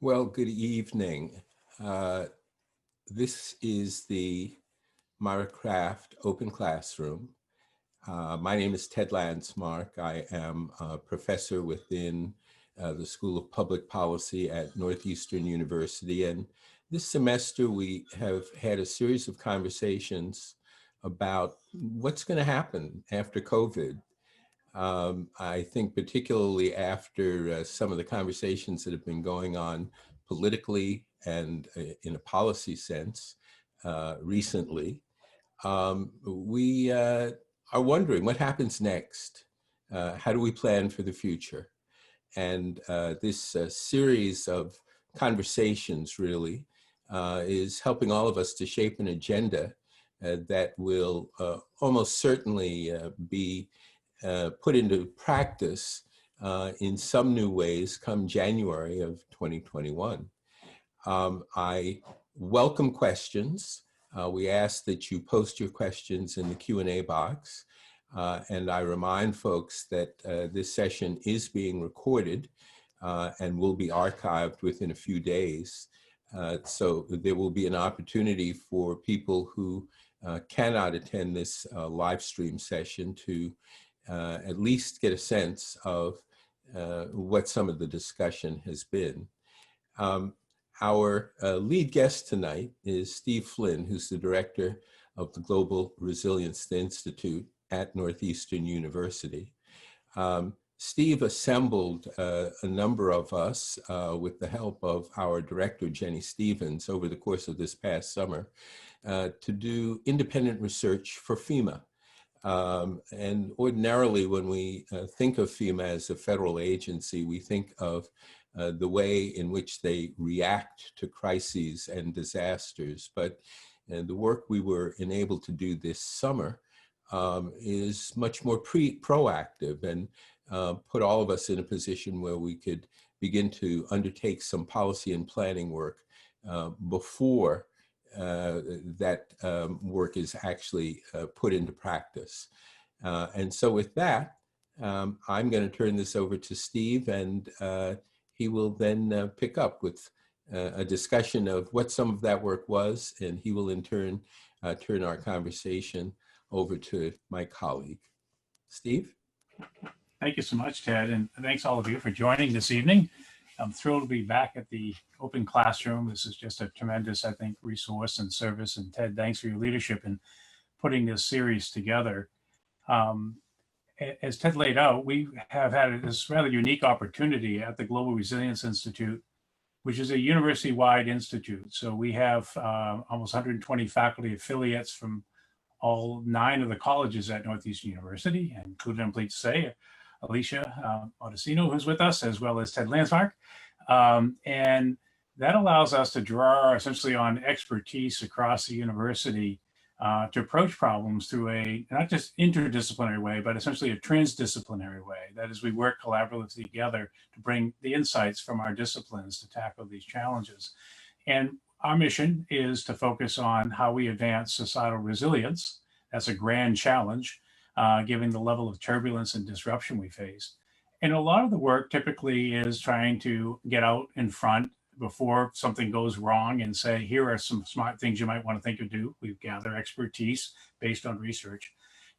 Well, good evening. This is the Myra Kraft Open Classroom. My name is Ted Landsmark. I am a professor within the School of Public Policy at Northeastern University. And this semester, we have had a series of conversations about what's going to happen after COVID. I think particularly after some of the conversations that have been going on politically and in a policy sense recently, we are wondering what happens next. How do we plan for the future? And this series of conversations really is helping all of us to shape an agenda that will almost certainly be put into practice in some new ways come January of 2021. I welcome questions. We ask that you post your questions in the Q&A box. And I remind folks that this session is being recorded and will be archived within a few days. So there will be an opportunity for people who cannot attend this live stream session to at least get a sense of what some of the discussion has been. Our lead guest tonight is Steve Flynn, who's the director of the Global Resilience Institute at Northeastern University. Steve assembled a number of us with the help of our director, Jenny Stevens, over the course of this past summer to do independent research for FEMA. And ordinarily, when we think of FEMA as a federal agency, we think of the way in which they react to crises and disasters. But the work we were enabled to do this summer is much more proactive and put all of us in a position where we could begin to undertake some policy and planning work before that work is actually put into practice. And so with that, I'm going to turn this over to Steve, and he will then pick up with a discussion of what some of that work was, and he will in turn turn our conversation over to my colleague. Steve? Thank you so much, Ted, and thanks all of you for joining this evening. I'm thrilled to be back at the Open Classroom. This is just a tremendous, I think, resource and service. And Ted, thanks for your leadership in putting this series together. As Ted laid out, we have had this rather unique opportunity at the Global Resilience Institute, which is a university-wide institute. So we have almost 120 faculty affiliates from all 9 of the colleges at Northeastern University, including, I'm pleased to say, Alicia Modestino, who's with us, as well as Ted Landsmark. And that allows us to draw essentially on expertise across the university to approach problems through a not just interdisciplinary way, but essentially a transdisciplinary way. That is, we work collaboratively together to bring the insights from our disciplines to tackle these challenges. And our mission is to focus on how we advance societal resilience. That's a grand challenge, given the level of turbulence and disruption we face. And a lot of the work typically is trying to get out in front before something goes wrong and say, here are some smart things you might want to think of do. We gather expertise based on research.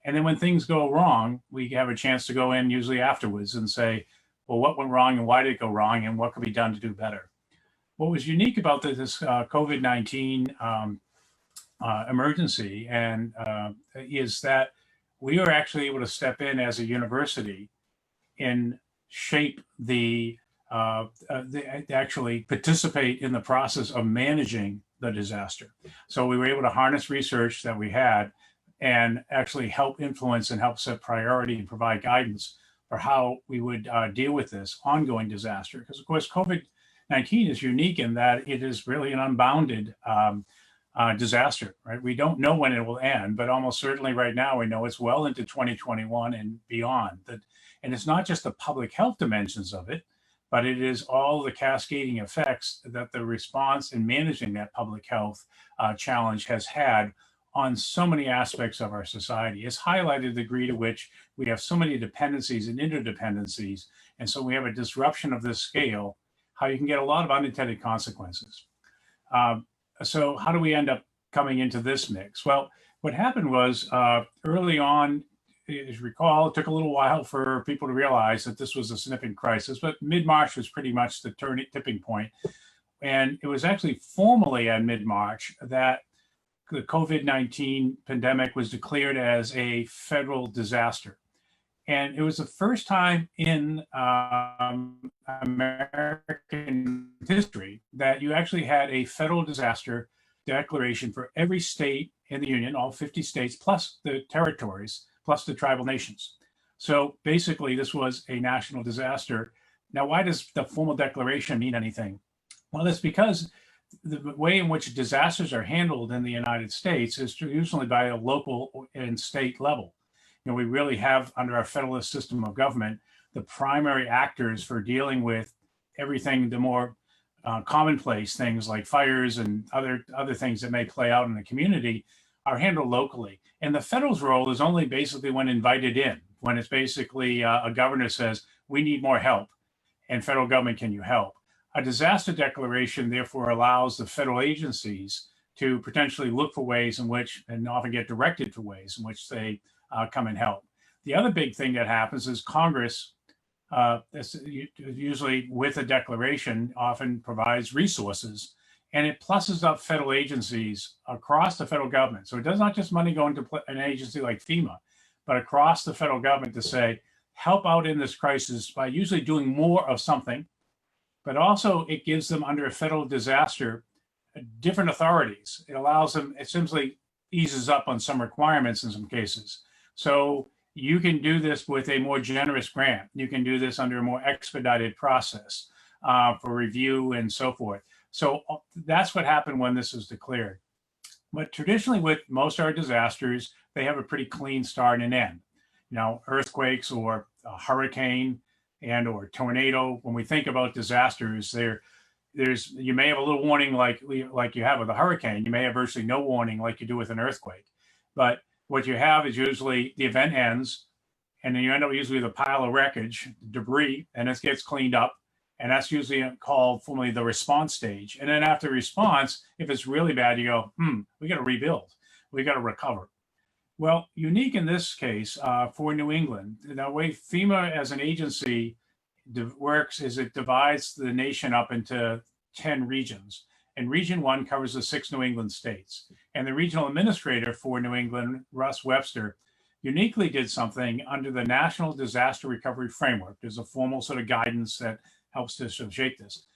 And then when things go wrong, we have a chance to go in usually afterwards and say, well, what went wrong and why did it go wrong and what could be done to do better? What was unique about this COVID-19 emergency and is that we were actually able to step in as a university and shape actually participate in the process of managing the disaster. So we were able to harness research that we had and actually help influence and help set priority and provide guidance for how we would deal with this ongoing disaster. Because of course, COVID-19 is unique in that it is really an unbounded disaster, right? We don't know when it will end, but almost certainly right now we know it's well into 2021 and beyond. And it's not just the public health dimensions of it, but it is all the cascading effects that the response in managing that public health challenge has had on so many aspects of our society. It's highlighted the degree to which we have so many dependencies and interdependencies. And so we have a disruption of this scale how you can get a lot of unintended consequences. So how do we end up coming into this mix? Well, what happened was early on, as you recall, it took a little while for people to realize that this was a significant crisis, but mid-March was pretty much the tipping point. And it was actually formally at mid-March that the COVID-19 pandemic was declared as a federal disaster. And it was the first time in American history that you actually had a federal disaster declaration for every state in the Union, all 50 states, plus the territories, plus the tribal nations. So basically, this was a national disaster. Now, why does the formal declaration mean anything? Well, that's because the way in which disasters are handled in the United States is usually by a local and state level. You know, we really have, under our federalist system of government, the primary actors for dealing with everything, the more commonplace things like fires and other things that may play out in the community are handled locally. And the federal's role is only basically when invited in, when it's basically a governor says, we need more help, and federal government, can you help? A disaster declaration therefore allows the federal agencies to potentially look for ways in which, and often get directed to ways in which they come and help. The other big thing that happens is Congress, usually with a declaration, often provides resources, and it pluses up federal agencies across the federal government. So it does not just money going to an agency like FEMA, but across the federal government to say, help out in this crisis by usually doing more of something, but also it gives them, under a federal disaster, different authorities. It allows them, it simply eases up on some requirements in some cases. So you can do this with a more generous grant. You can do this under a more expedited process for review and so forth. So that's what happened when this was declared. But traditionally with most of our disasters, they have a pretty clean start and end. You know, earthquakes or a hurricane and or tornado, when we think about disasters, you may have a little warning like you have with a hurricane. You may have virtually no warning like you do with an earthquake. But what you have is usually the event ends, and then you end up usually with a pile of wreckage, debris, and it gets cleaned up. And that's usually called formally the response stage. And then after response, if it's really bad, you go, we got to rebuild. We got to recover. Well, unique in this case for New England, the way FEMA as an agency works is it divides the nation up into 10 regions. And Region 1 covers the 6 New England states. And the regional administrator for New England, Russ Webster, uniquely did something under the National Disaster Recovery Framework. There's a formal sort of guidance that helps to sort of shape this.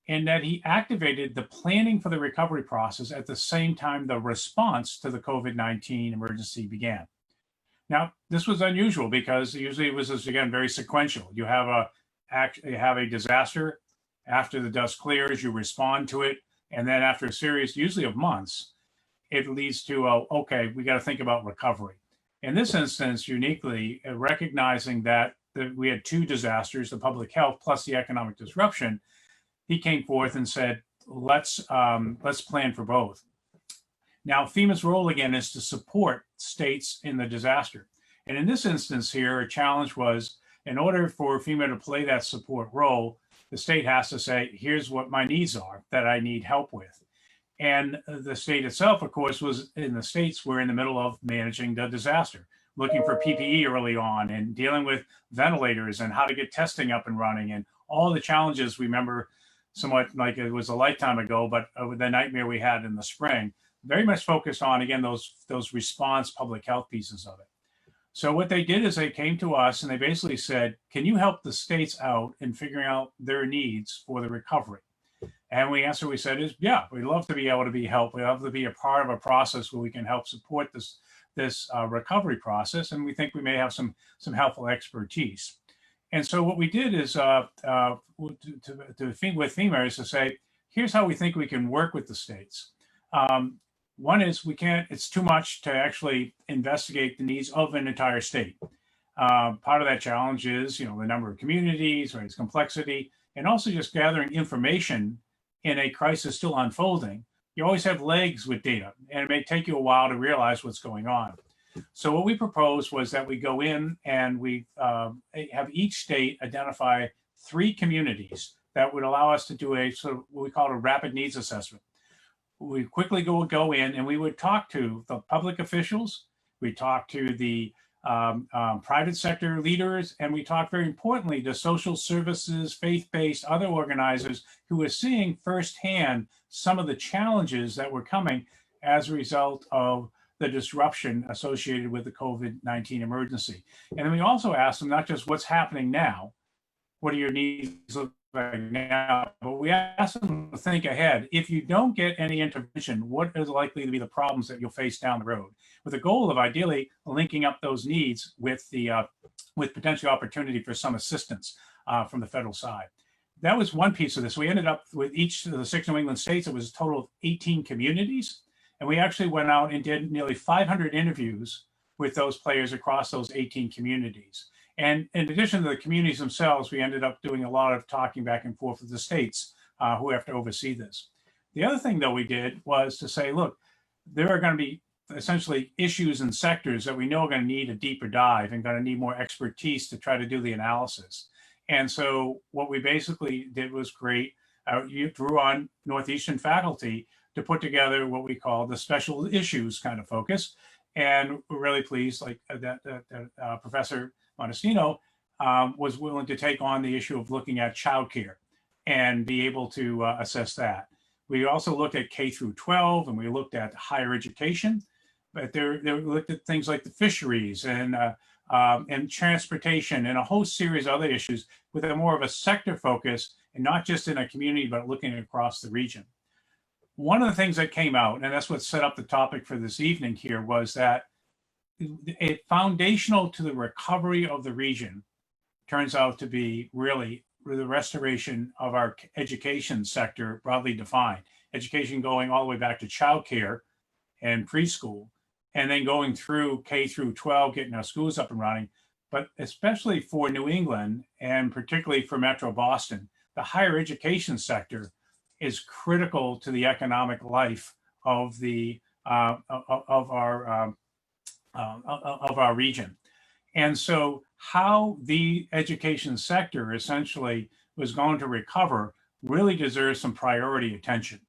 And that he activated the planning for the recovery process at the same time the response to the COVID-19 emergency began. Now, this was unusual because usually it was, again, very sequential. You have a disaster. After the dust clears, you respond to it. And then after a series, usually of months, it leads to, okay, we got to think about recovery. In this instance, uniquely, recognizing that we had 2 disasters, the public health plus the economic disruption, he came forth and said, let's plan for both. Now, FEMA's role, again, is to support states in the disaster. And in this instance here, a challenge was, in order for FEMA to play that support role, the state has to say, here's what my needs are that I need help with. And the state itself, of course, was in the states were in the middle of managing the disaster, looking for PPE early on and dealing with ventilators and how to get testing up and running and all the challenges we remember somewhat like it was a lifetime ago, but the nightmare we had in the spring, very much focused on, again, those response public health pieces of it. So what they did is they came to us and they basically said, can you help the states out in figuring out their needs for the recovery? And we said is, yeah, we'd love to be able to be helped. We'd love to be a part of a process where we can help support this recovery process. And we think we may have some helpful expertise. And so what we did is with FEMA is to say, here's how we think we can work with the states. One is it's too much to actually investigate the needs of an entire state. Part of that challenge is, the number of communities, right, its complexity, and also just gathering information in a crisis still unfolding. You always have legs with data, and it may take you a while to realize what's going on. So what we proposed was that we go in and we have each state identify 3 communities that would allow us to do a sort of what we call a rapid needs assessment. We quickly go in and we would talk to the public officials, we talk to the private sector leaders, and we talk very importantly to social services, faith-based, other organizers who were seeing firsthand some of the challenges that were coming as a result of the disruption associated with the COVID-19 emergency. And then we also asked them not just what's happening now, what are your needs look like now, but we asked them to think ahead. If you don't get any intervention, what is likely to be the problems that you'll face down the road? With the goal of ideally linking up those needs with the with potential opportunity for some assistance from the federal side. That was one piece of this. We ended up with each of the 6 New England states, it was a total of 18 communities. And we actually went out and did nearly 500 interviews with those players across those 18 communities. And in addition to the communities themselves, we ended up doing a lot of talking back and forth with the states who have to oversee this. The other thing that we did was to say, look, there are going to be essentially issues and sectors that we know are going to need a deeper dive and going to need more expertise to try to do the analysis. And so what we basically did was create, you drew on Northeastern faculty to put together what we call the special issues kind of focus. And we're really pleased like that Professor Modestino was willing to take on the issue of looking at childcare and be able to assess that. We also looked at K through 12 and we looked at higher education, but they looked at things like the fisheries and transportation and a whole series of other issues with a more of a sector focus and not just in a community, but looking across the region. One of the things that came out, and that's what set up the topic for this evening here, was that foundational to the recovery of the region turns out to be really the restoration of our education sector, broadly defined. Education going all the way back to childcare and preschool, and then going through K through 12, getting our schools up and running. But especially for New England, and particularly for Metro Boston, the higher education sector is critical to the economic life of the of our region. And so how the education sector essentially was going to recover really deserves some priority attention.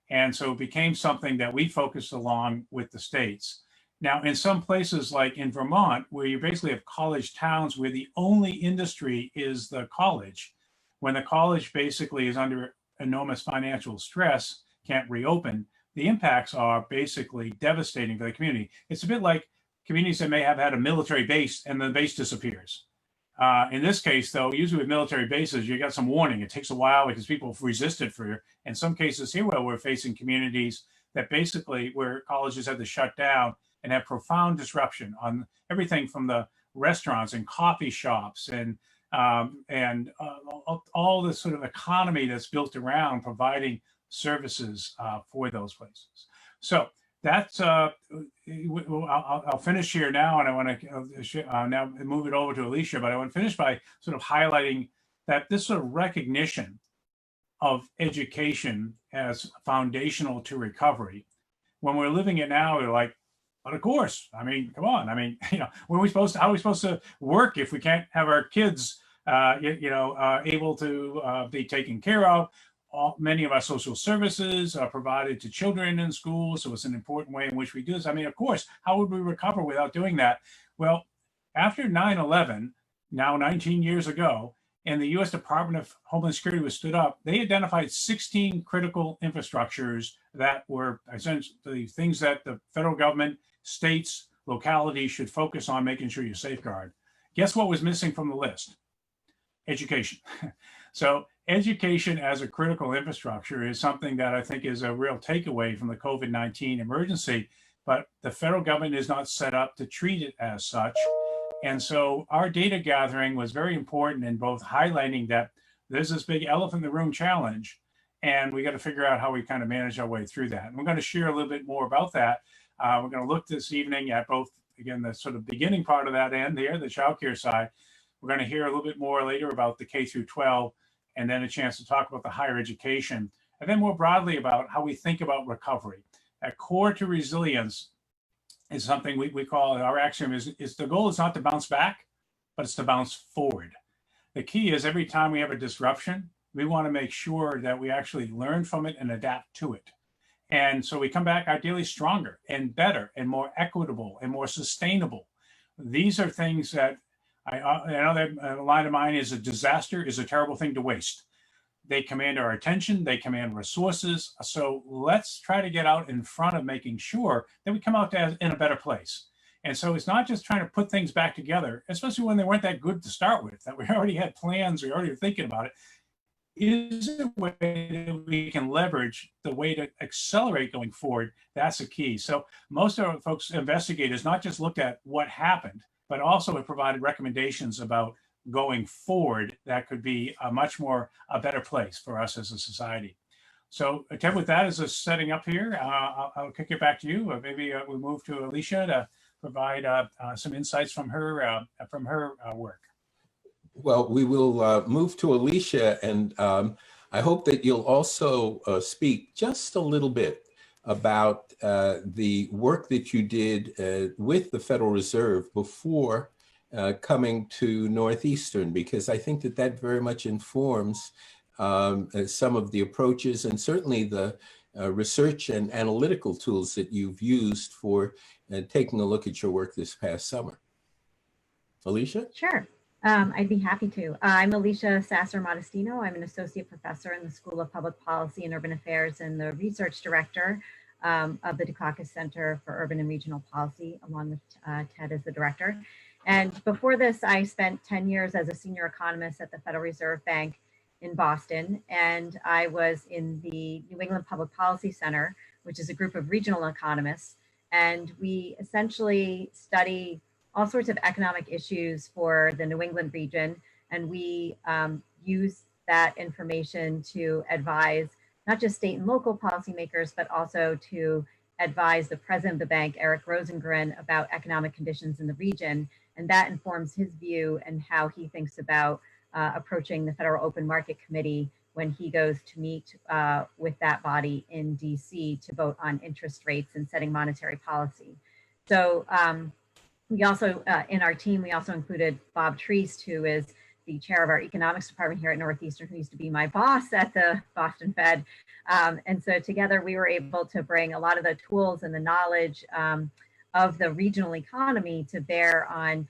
And so it became something that we focused along with the states. Now, in some places like in Vermont, where you basically have college towns where the only industry is the college, when the college basically is under enormous financial stress, can't reopen, the impacts are basically devastating for the community. It's a bit like communities that may have had a military base and the base disappears. In this case, though, usually with military bases, you got some warning. It takes a while because people have resisted for, in some cases here, where we're facing communities that basically where colleges had to shut down and have profound disruption on everything from the restaurants and coffee shops and all the sort of economy that's built around providing services for those places. So that's, I'll finish here now, and I want to now move it over to Alicia, but I want to finish by sort of highlighting that this sort of recognition of education as foundational to recovery. When we're living it now, we're like, but of course, I mean, come on. I mean, you know, how are we supposed to work if we can't have our kids, able to be taken care of? Many of our social services are provided to children in schools, so it's an important way in which we do this. I mean, of course, how would we recover without doing that? Well, after 9/11, now 19 years ago, and the U.S. Department of Homeland Security was stood up, they identified 16 critical infrastructures that were essentially things that the federal government, states, localities should focus on making sure you safeguard. Guess what was missing from the list? Education. So education as a critical infrastructure is something that I think is a real takeaway from the COVID-19 emergency, but the federal government is not set up to treat it as such. And so our data gathering was very important in both highlighting that there's this big elephant in the room challenge, and we got to figure out how we kind of manage our way through that. And we're going to share a little bit more about that. We're going to look this evening at both, again, the sort of beginning part of that end there, the childcare side. We're going to hear a little bit more later about the K through 12, and then a chance to talk about the higher education, and then more broadly about how we think about recovery. At core to resilience is something we call, our axiom is the goal is not to bounce back, but it's to bounce forward. The key is every time we have a disruption, We want to make sure that we actually learn from it and adapt to it. And so we come back ideally stronger and better and more equitable and more sustainable. These are things that I know that a line of mine is a disaster is a terrible thing to waste. They command our attention, they command resources. So let's try to get out in front of making sure that we come out in a better place. And so it's not just trying to put things back together, especially when they weren't that good to start with, that we already had plans, we already were thinking about it. Is a way that we can leverage the way to accelerate going forward. That's the key. So most of our folks, investigators, not just looked at what happened, but also have provided recommendations about going forward that could be a better place for us as a society. So Ted, with that as a setting up here, I'll kick it back to you. Or maybe we move to Alicia to provide some insights from her work. Well, we will move to Alicia, and I hope that you'll also speak just a little bit about the work that you did with the Federal Reserve before coming to Northeastern, because I think that that very much informs some of the approaches and certainly the research and analytical tools that you've used for taking a look at your work this past summer. Alicia? Sure. I'd be happy to. I'm Alicia Sasser Modestino. I'm an associate professor in the School of Public Policy and Urban Affairs and the research director of the Dukakis Center for Urban and Regional Policy, along with Ted as the director. And before this, I spent 10 years as a senior economist at the Federal Reserve Bank in Boston. And I was in the New England Public Policy Center, which is a group of regional economists. And we essentially study all sorts of economic issues for the New England region. And we use that information to advise not just state and local policymakers, but also to advise the president of the bank, Eric Rosengren, about economic conditions in the region. And that informs his view and how he thinks about approaching the Federal Open Market Committee when he goes to meet with that body in DC to vote on interest rates and setting monetary policy. So we also, in our team, we also included Bob Treist, who is the chair of our economics department here at Northeastern, who used to be my boss at the Boston Fed. And so together we were able to bring a lot of the tools and the knowledge of the regional economy to bear on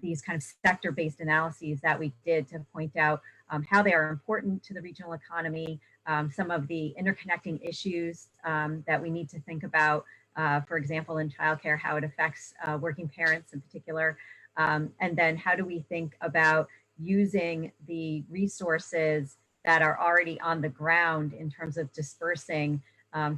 these kind of sector-based analyses that we did to point out how they are important to the regional economy, some of the interconnecting issues that we need to think about, for example, in childcare, how it affects working parents in particular, and then how do we think about using the resources that are already on the ground in terms of dispersing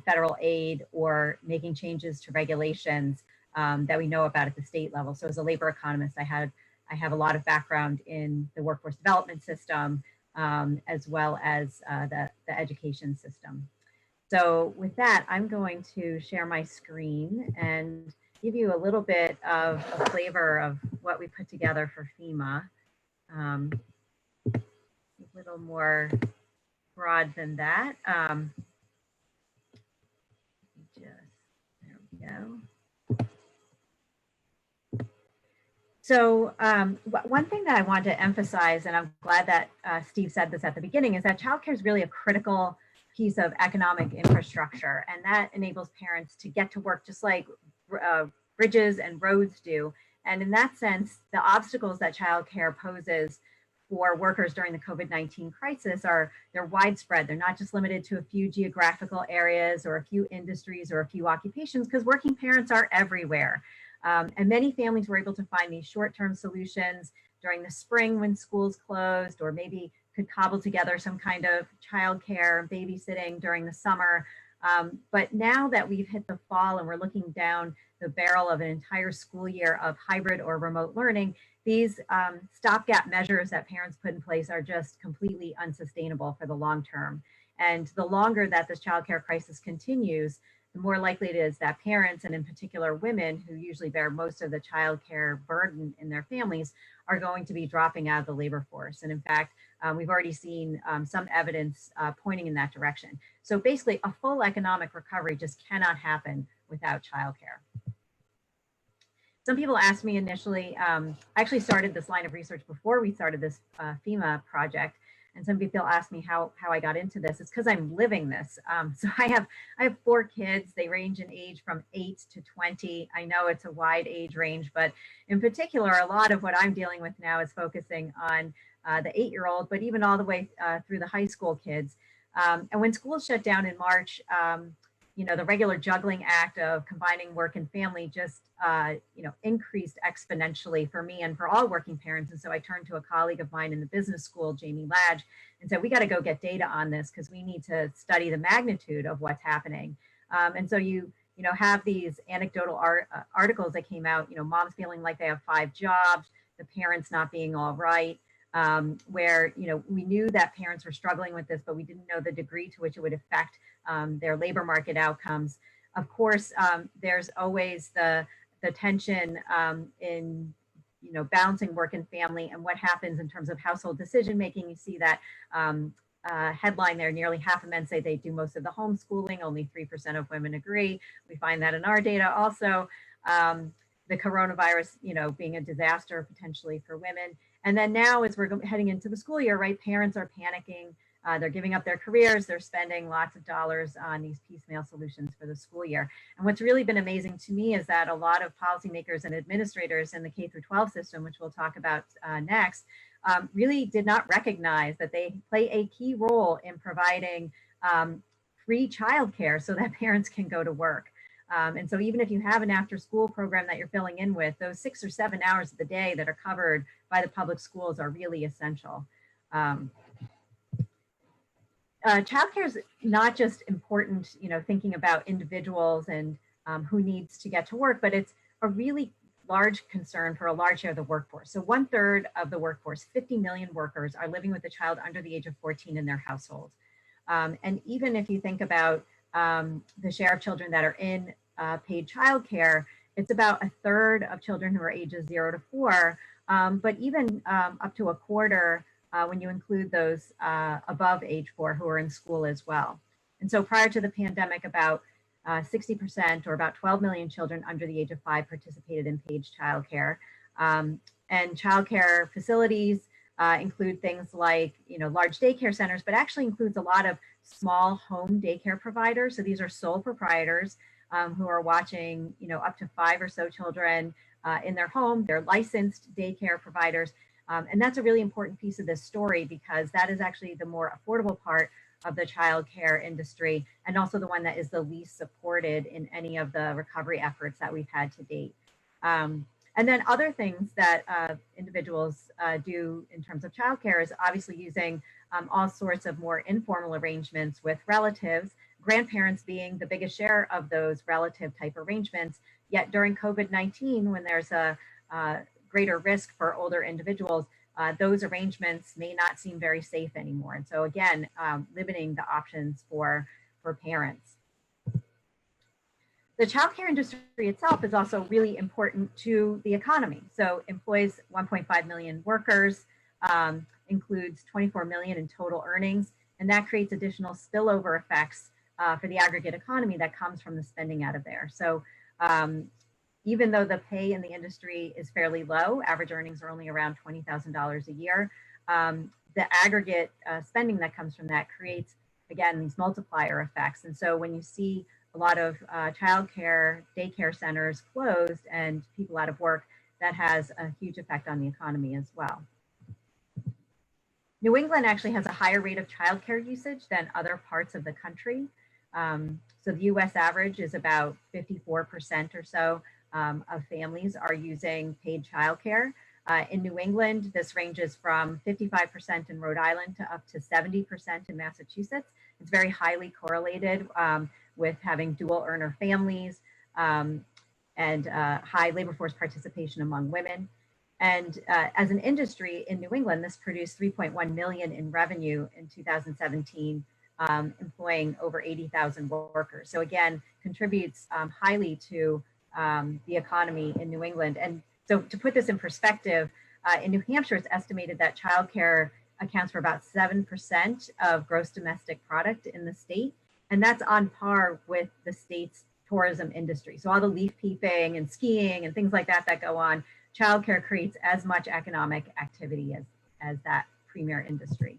federal aid or making changes to regulations that we know about at the state level. So as a labor economist, I have a lot of background in the workforce development system, as well as the education system. So with that, I'm going to share my screen and give you a little bit of a flavor of what we put together for FEMA. A little more broad than that. There we go. So one thing that I want to emphasize, and I'm glad that Steve said this at the beginning, is that childcare is really a critical piece of economic infrastructure, and that enables parents to get to work just like bridges and roads do. And in that sense, the obstacles that childcare poses for workers during the COVID-19 crisis they're widespread. They're not just limited to a few geographical areas or a few industries or a few occupations, because working parents are everywhere. And many families were able to find these short-term solutions during the spring when schools closed, or maybe could cobble together some kind of childcare, babysitting during the summer. But now that we've hit the fall and we're looking down the barrel of an entire school year of hybrid or remote learning, these stopgap measures that parents put in place are just completely unsustainable for the long term. And the longer that this childcare crisis continues, the more likely it is that parents, and in particular women who usually bear most of the childcare burden in their families, are going to be dropping out of the labor force. And in fact, we've already seen some evidence pointing in that direction. So basically, a full economic recovery just cannot happen without childcare. Some people asked me initially, I actually started this line of research before we started this FEMA project. And some people ask me how I got into this. It's because I'm living this. So I have 4 kids. They range in age from 8 to 20. I know it's a wide age range, but in particular, a lot of what I'm dealing with now is focusing on the 8-year-old, but even all the way through the high school kids. And when schools shut down in March, the regular juggling act of combining work and family just, increased exponentially for me and for all working parents. And so I turned to a colleague of mine in the business school, Jamie Ladge, and said, we got to go get data on this because we need to study the magnitude of what's happening. And so you have these anecdotal articles that came out, moms feeling like they have 5 jobs, the parents not being all right. Where we knew that parents were struggling with this, but we didn't know the degree to which it would affect their labor market outcomes. Of course, there's always the tension in balancing work and family and what happens in terms of household decision making. You see that headline there: nearly half of men say they do most of the homeschooling. Only 3% of women agree. We find that in our data also. The coronavirus, being a disaster potentially for women. And then now, as we're heading into the school year, right, parents are panicking. They're giving up their careers. They're spending lots of dollars on these piecemeal solutions for the school year. And what's really been amazing to me is that a lot of policymakers and administrators in the K-12 system, which we'll talk about next, really did not recognize that they play a key role in providing free childcare so that parents can go to work. And so even if you have an after-school program that you're filling in with, those 6 or 7 hours of the day that are covered by the public schools are really essential. Childcare is not just important, thinking about individuals and who needs to get to work, but it's a really large concern for a large share of the workforce. So 1/3 of the workforce, 50 million workers, are living with a child under the age of 14 in their household. And even if you think about the share of children that are in paid childcare, it's about 1/3 of children who are ages 0 to 4, but even up to 1/4 when you include those above age 4 who are in school as well. And so prior to the pandemic, about 60% or about 12 million children under the age of 5 participated in paid childcare. And childcare facilities include things like, large daycare centers, but actually includes a lot of small home daycare providers. So these are sole proprietors who are watching, up to 5 or so children in their home. They're licensed daycare providers. And that's a really important piece of this story because that is actually the more affordable part of the childcare industry, and also the one that is the least supported in any of the recovery efforts that we've had to date. And then other things that individuals do in terms of childcare is obviously using all sorts of more informal arrangements with relatives, grandparents being the biggest share of those relative type arrangements. Yet during COVID-19, when there's a greater risk for older individuals, those arrangements may not seem very safe anymore. And so again, limiting the options for parents. The childcare industry itself is also really important to the economy. So employs 1.5 million workers, includes 24 million in total earnings, and that creates additional spillover effects for the aggregate economy that comes from the spending out of there. So even though the pay in the industry is fairly low, average earnings are only around $20,000 a year, the aggregate spending that comes from that creates, again, these multiplier effects. And so when you see a lot of childcare, daycare centers closed and people out of work, that has a huge effect on the economy as well. New England actually has a higher rate of childcare usage than other parts of the country. So the US average is about 54% or so of families are using paid childcare. In New England, this ranges from 55% in Rhode Island to up to 70% in Massachusetts. It's very highly correlated with having dual earner families and high labor force participation among women. And as an industry in New England, this produced 3.1 million in revenue in 2017, employing over 80,000 workers. So again, contributes highly to the economy in New England. And so to put this in perspective, in New Hampshire, it's estimated that childcare accounts for about 7% of gross domestic product in the state. And that's on par with the state's tourism industry. So all the leaf peeping and skiing and things like that that go on, childcare creates as much economic activity as that premier industry.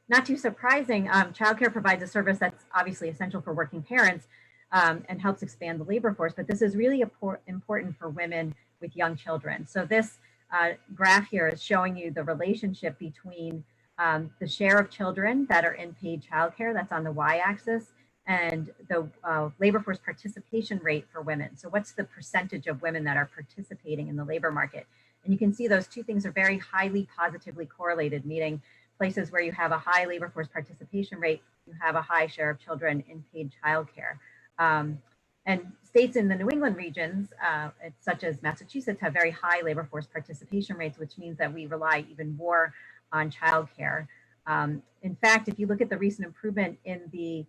Not too surprising, childcare provides a service that's obviously essential for working parents and helps expand the labor force, but this is really important for women with young children. So this graph here is showing you the relationship between the share of children that are in paid childcare, that's on the y-axis, and the labor force participation rate for women. So what's the percentage of women that are participating in the labor market? And you can see those two things are very highly positively correlated, meaning places where you have a high labor force participation rate, you have a high share of children in paid childcare. And states in the New England regions, such as Massachusetts, have very high labor force participation rates, which means that we rely even more on childcare. In fact, if you look at the recent improvement in the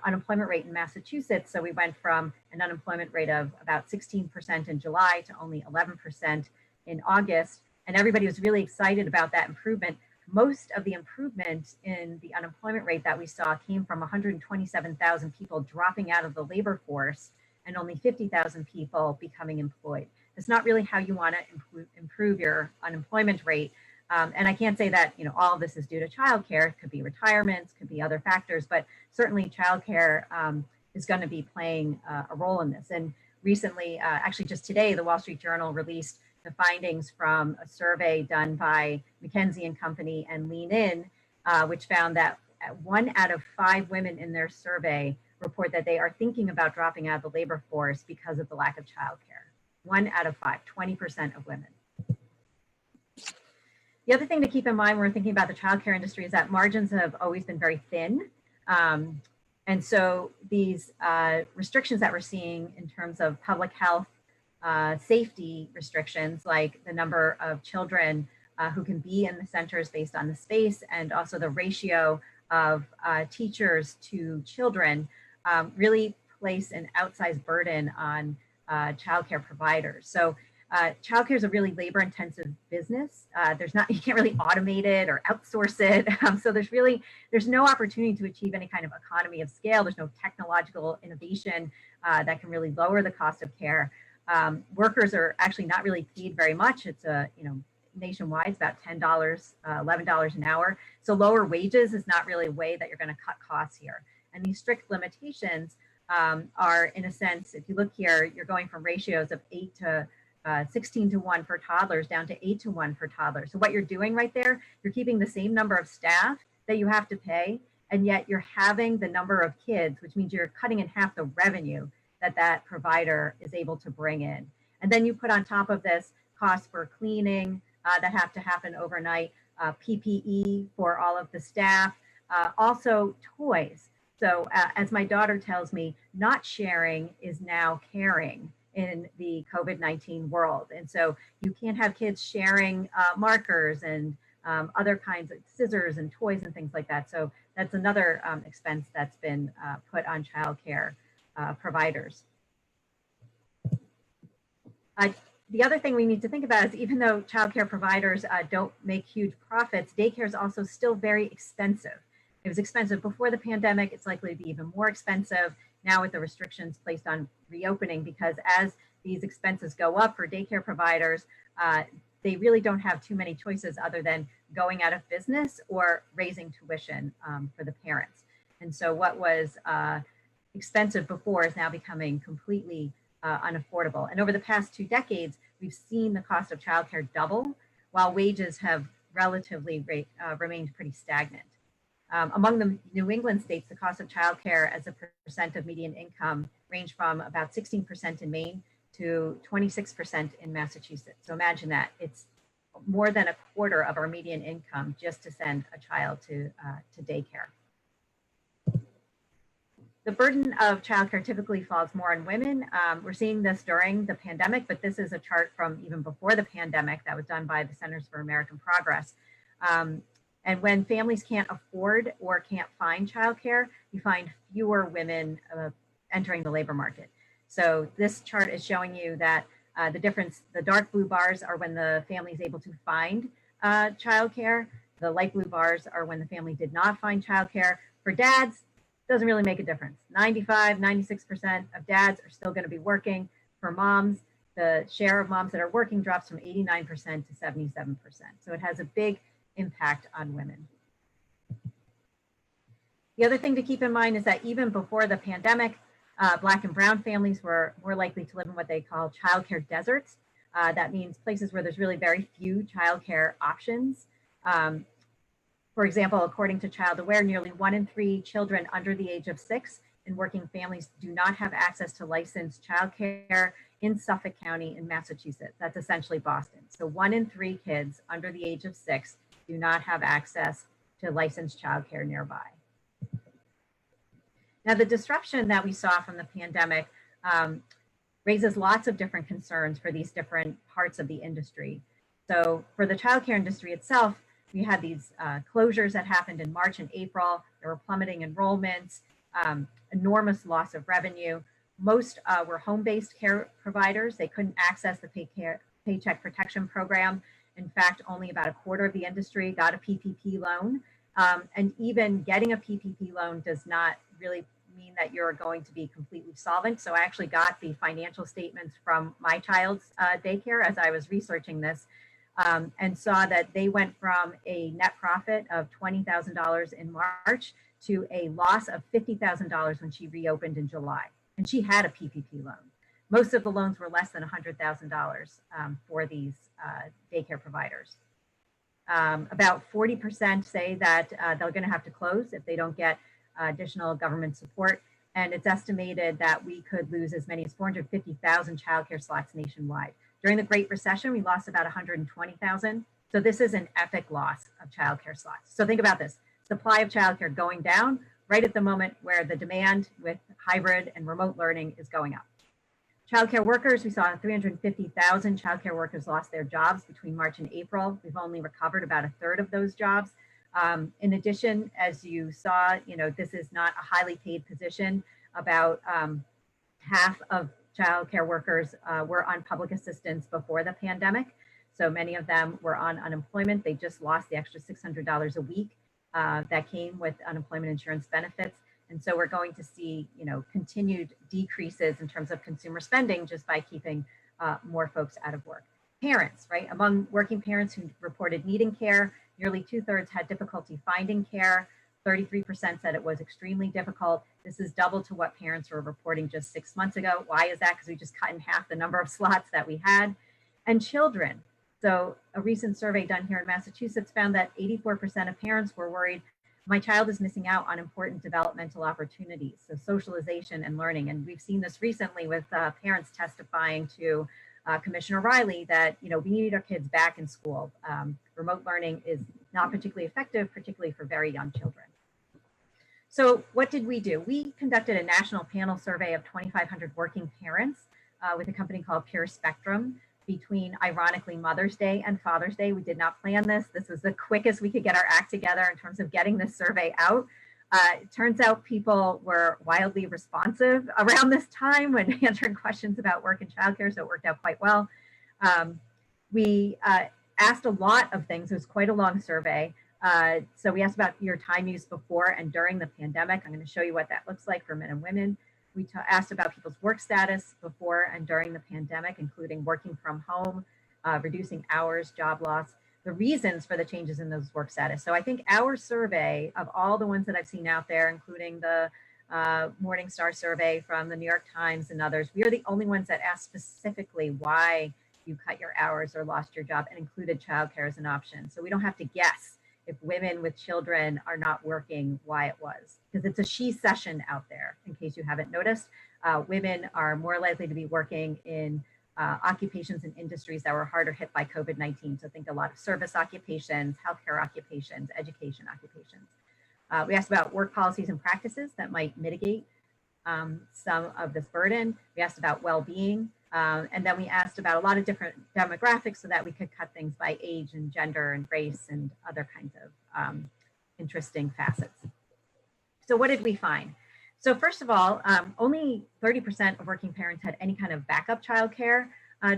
unemployment rate in Massachusetts, so we went from an unemployment rate of about 16% in July to only 11% in August, and everybody was really excited about that improvement. Most of the improvement in the unemployment rate that we saw came from 127,000 people dropping out of the labor force and only 50,000 people becoming employed. It's not really how you want to improve your unemployment rate. And I can't say that all of this is due to childcare. It could be retirements, could be other factors, but certainly childcare is going to be playing a role in this. And recently, actually just today, the Wall Street Journal released the findings from a survey done by McKinsey & Company and Lean In, which found that 1 out of 5 women in their survey report that they are thinking about dropping out of the labor force because of the lack of childcare. 1 out of 5, 20% of women. The other thing to keep in mind when we're thinking about the childcare industry is that margins have always been very thin. And so these restrictions that we're seeing in terms of public health safety restrictions, like the number of children who can be in the centers based on the space, and also the ratio of teachers to children, really place an outsized burden on childcare providers. So childcare is a really labor-intensive business. You can't really automate it or outsource it. So there's no opportunity to achieve any kind of economy of scale. There's no technological innovation that can really lower the cost of care. Workers are actually not really paid very much. It's nationwide, it's about $10, $11 an hour. So lower wages is not really a way that you're going to cut costs here. And these strict limitations are, in a sense, if you look here, you're going from ratios of 16 to 1 for toddlers down to 8 to 1 for toddlers. So what you're doing right there, you're keeping the same number of staff that you have to pay, and yet you're having the number of kids, which means you're cutting in half the revenue that provider is able to bring in. And then you put on top of this costs for cleaning that have to happen overnight, PPE for all of the staff, also toys. So as my daughter tells me, not sharing is now caring in the COVID-19 world. And so you can't have kids sharing markers and other kinds of scissors and toys and things like that. So that's another expense that's been put on childcare providers. The other thing we need to think about is, even though childcare providers don't make huge profits, daycare is also still very expensive. It was expensive before the pandemic. It's likely to be even more expensive now with the restrictions placed on reopening, because as these expenses go up for daycare providers, they really don't have too many choices other than going out of business or raising tuition for the parents. And so what was expensive before is now becoming completely unaffordable. And over the past 2 decades, we've seen the cost of childcare double, while wages have relatively remained pretty stagnant. Among the New England states, the cost of childcare as a percent of median income ranged from about 16% in Maine to 26% in Massachusetts. So imagine that. It's more than a quarter of our median income just to send a child to daycare. The burden of childcare typically falls more on women. We're seeing this during the pandemic, but this is a chart from even before the pandemic that was done by the Centers for American Progress. And when families can't afford or can't find childcare, you find fewer women entering the labor market. So this chart is showing you that the difference, the dark blue bars are when the family is able to find childcare. The light blue bars are when the family did not find childcare. For dads, doesn't really make a difference. 95, 96% of dads are still going to be working. For moms, the share of moms that are working drops from 89% to 77%. So it has a big impact on women. The other thing to keep in mind is that even before the pandemic, Black and brown families were more likely to live in what they call childcare deserts. That means places where there's really very few childcare options. For example, according to Child Aware, nearly 1 in 3 children under the age of 6 in working families do not have access to licensed childcare in Suffolk County in Massachusetts. That's essentially Boston. So 1 in 3 kids under the age of 6 do not have access to licensed childcare nearby. Now, the disruption that we saw from the pandemic raises lots of different concerns for these different parts of the industry. So for the childcare industry itself, we had these closures that happened in March and April. There were plummeting enrollments, enormous loss of revenue. Most were home-based care providers. They couldn't access the Paycheck Protection Program. In fact, only about a quarter of the industry got a PPP loan. And even getting a PPP loan does not really mean that you're going to be completely solvent. So I actually got the financial statements from my child's daycare as I was researching this, and saw that they went from a net profit of $20,000 in March to a loss of $50,000 when she reopened in July. And she had a PPP loan. Most of the loans were less than $100,000 for these daycare providers. About 40% say that they're going to have to close if they don't get additional government support. And it's estimated that we could lose as many as 450,000 childcare slots nationwide. During the Great Recession, we lost about 120,000. So this is an epic loss of childcare slots. So think about this: supply of childcare going down right at the moment where the demand with hybrid and remote learning is going up. Childcare workers, we saw 350,000 childcare workers lost their jobs between March and April. We've only recovered about a third of those jobs. In addition, as you saw, this is not a highly paid position. About half of childcare workers were on public assistance before the pandemic. So many of them were on unemployment. They just lost the extra $600 a week that came with unemployment insurance benefits. And so we're going to see, continued decreases in terms of consumer spending just by keeping more folks out of work. Parents, right? Among working parents who reported needing care, nearly 2/3 had difficulty finding care. 33% said it was extremely difficult. This is double to what parents were reporting just 6 months ago. Why is that? Because we just cut in half the number of slots that we had. And children. So a recent survey done here in Massachusetts found that 84% of parents were worried, my child is missing out on important developmental opportunities, so socialization and learning. And we've seen this recently with parents testifying to Commissioner Riley that, we need our kids back in school. Remote learning is not particularly effective, particularly for very young children. So what did we do? We conducted a national panel survey of 2,500 working parents with a company called Pure Spectrum between, ironically, Mother's Day and Father's Day. We did not plan this. This was the quickest we could get our act together in terms of getting this survey out. It turns out people were wildly responsive around this time when answering questions about work and childcare, so it worked out quite well. We asked a lot of things. It was quite a long survey. So we asked about your time use before and during the pandemic. I'm going to show you what that looks like for men and women. We asked about people's work status before and during the pandemic, including working from home, reducing hours, job loss, the reasons for the changes in those work status. So I think our survey, of all the ones that I've seen out there, including the Morningstar survey from the New York Times and others, we are the only ones that asked specifically why you cut your hours or lost your job and included childcare as an option. So we don't have to guess if women with children are not working, why it was. Because it's a she session out there, in case you haven't noticed. Women are more likely to be working in occupations and industries that were harder hit by COVID-19. So think a lot of service occupations, healthcare occupations, education occupations. We asked about work policies and practices that might mitigate some of this burden. We asked about well-being. And then we asked about a lot of different demographics so that we could cut things by age and gender and race and other kinds of interesting facets. So what did we find? So first of all, only 30% of working parents had any kind of backup childcare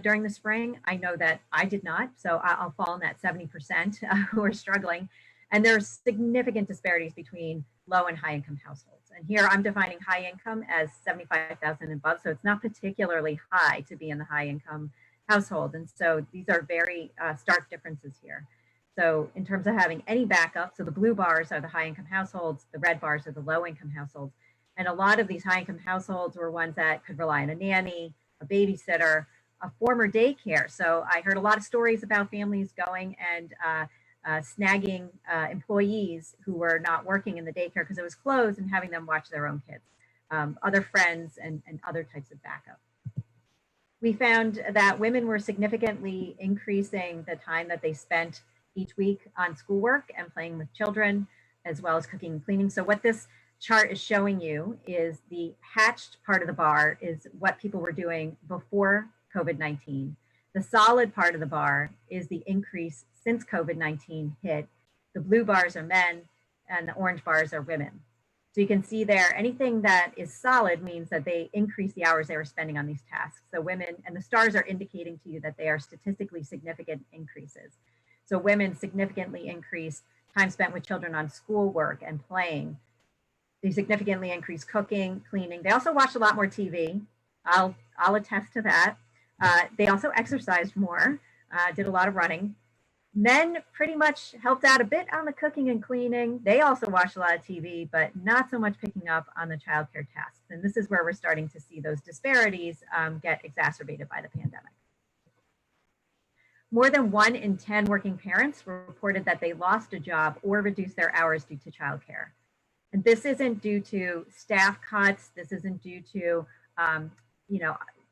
during the spring. I know that I did not, so I'll fall in that 70% who are struggling. And there's significant disparities between low and high income households. And here I'm defining high income as 75,000 and above. So it's not particularly high to be in the high income household. And so these are very stark differences here. So in terms of having any backup, so the blue bars are the high income households, the red bars are the low income households. And a lot of these high income households were ones that could rely on a nanny, a babysitter, a former daycare. So I heard a lot of stories about families going and snagging employees who were not working in the daycare because it was closed and having them watch their own kids, other friends and other types of backup. We found that women were significantly increasing the time that they spent each week on schoolwork and playing with children, as well as cooking and cleaning. So what this chart is showing you is the hatched part of the bar is what people were doing before COVID-19. The solid part of the bar is the increase since COVID-19 hit. The blue bars are men and the orange bars are women. So you can see there, anything that is solid means that they increase the hours they were spending on these tasks. So women, and the stars are indicating to you that they are statistically significant increases. So women significantly increase time spent with children on schoolwork and playing. They significantly increase cooking, cleaning. They also watched a lot more TV. I'll attest to that. They also exercised more, did a lot of running. Men pretty much helped out a bit on the cooking and cleaning. They also watched a lot of TV, but not so much picking up on the childcare tasks. And this is where we're starting to see those disparities get exacerbated by the pandemic. More than 1 in 10 working parents reported that they lost a job or reduced their hours due to childcare. And this isn't due to staff cuts. This isn't due to,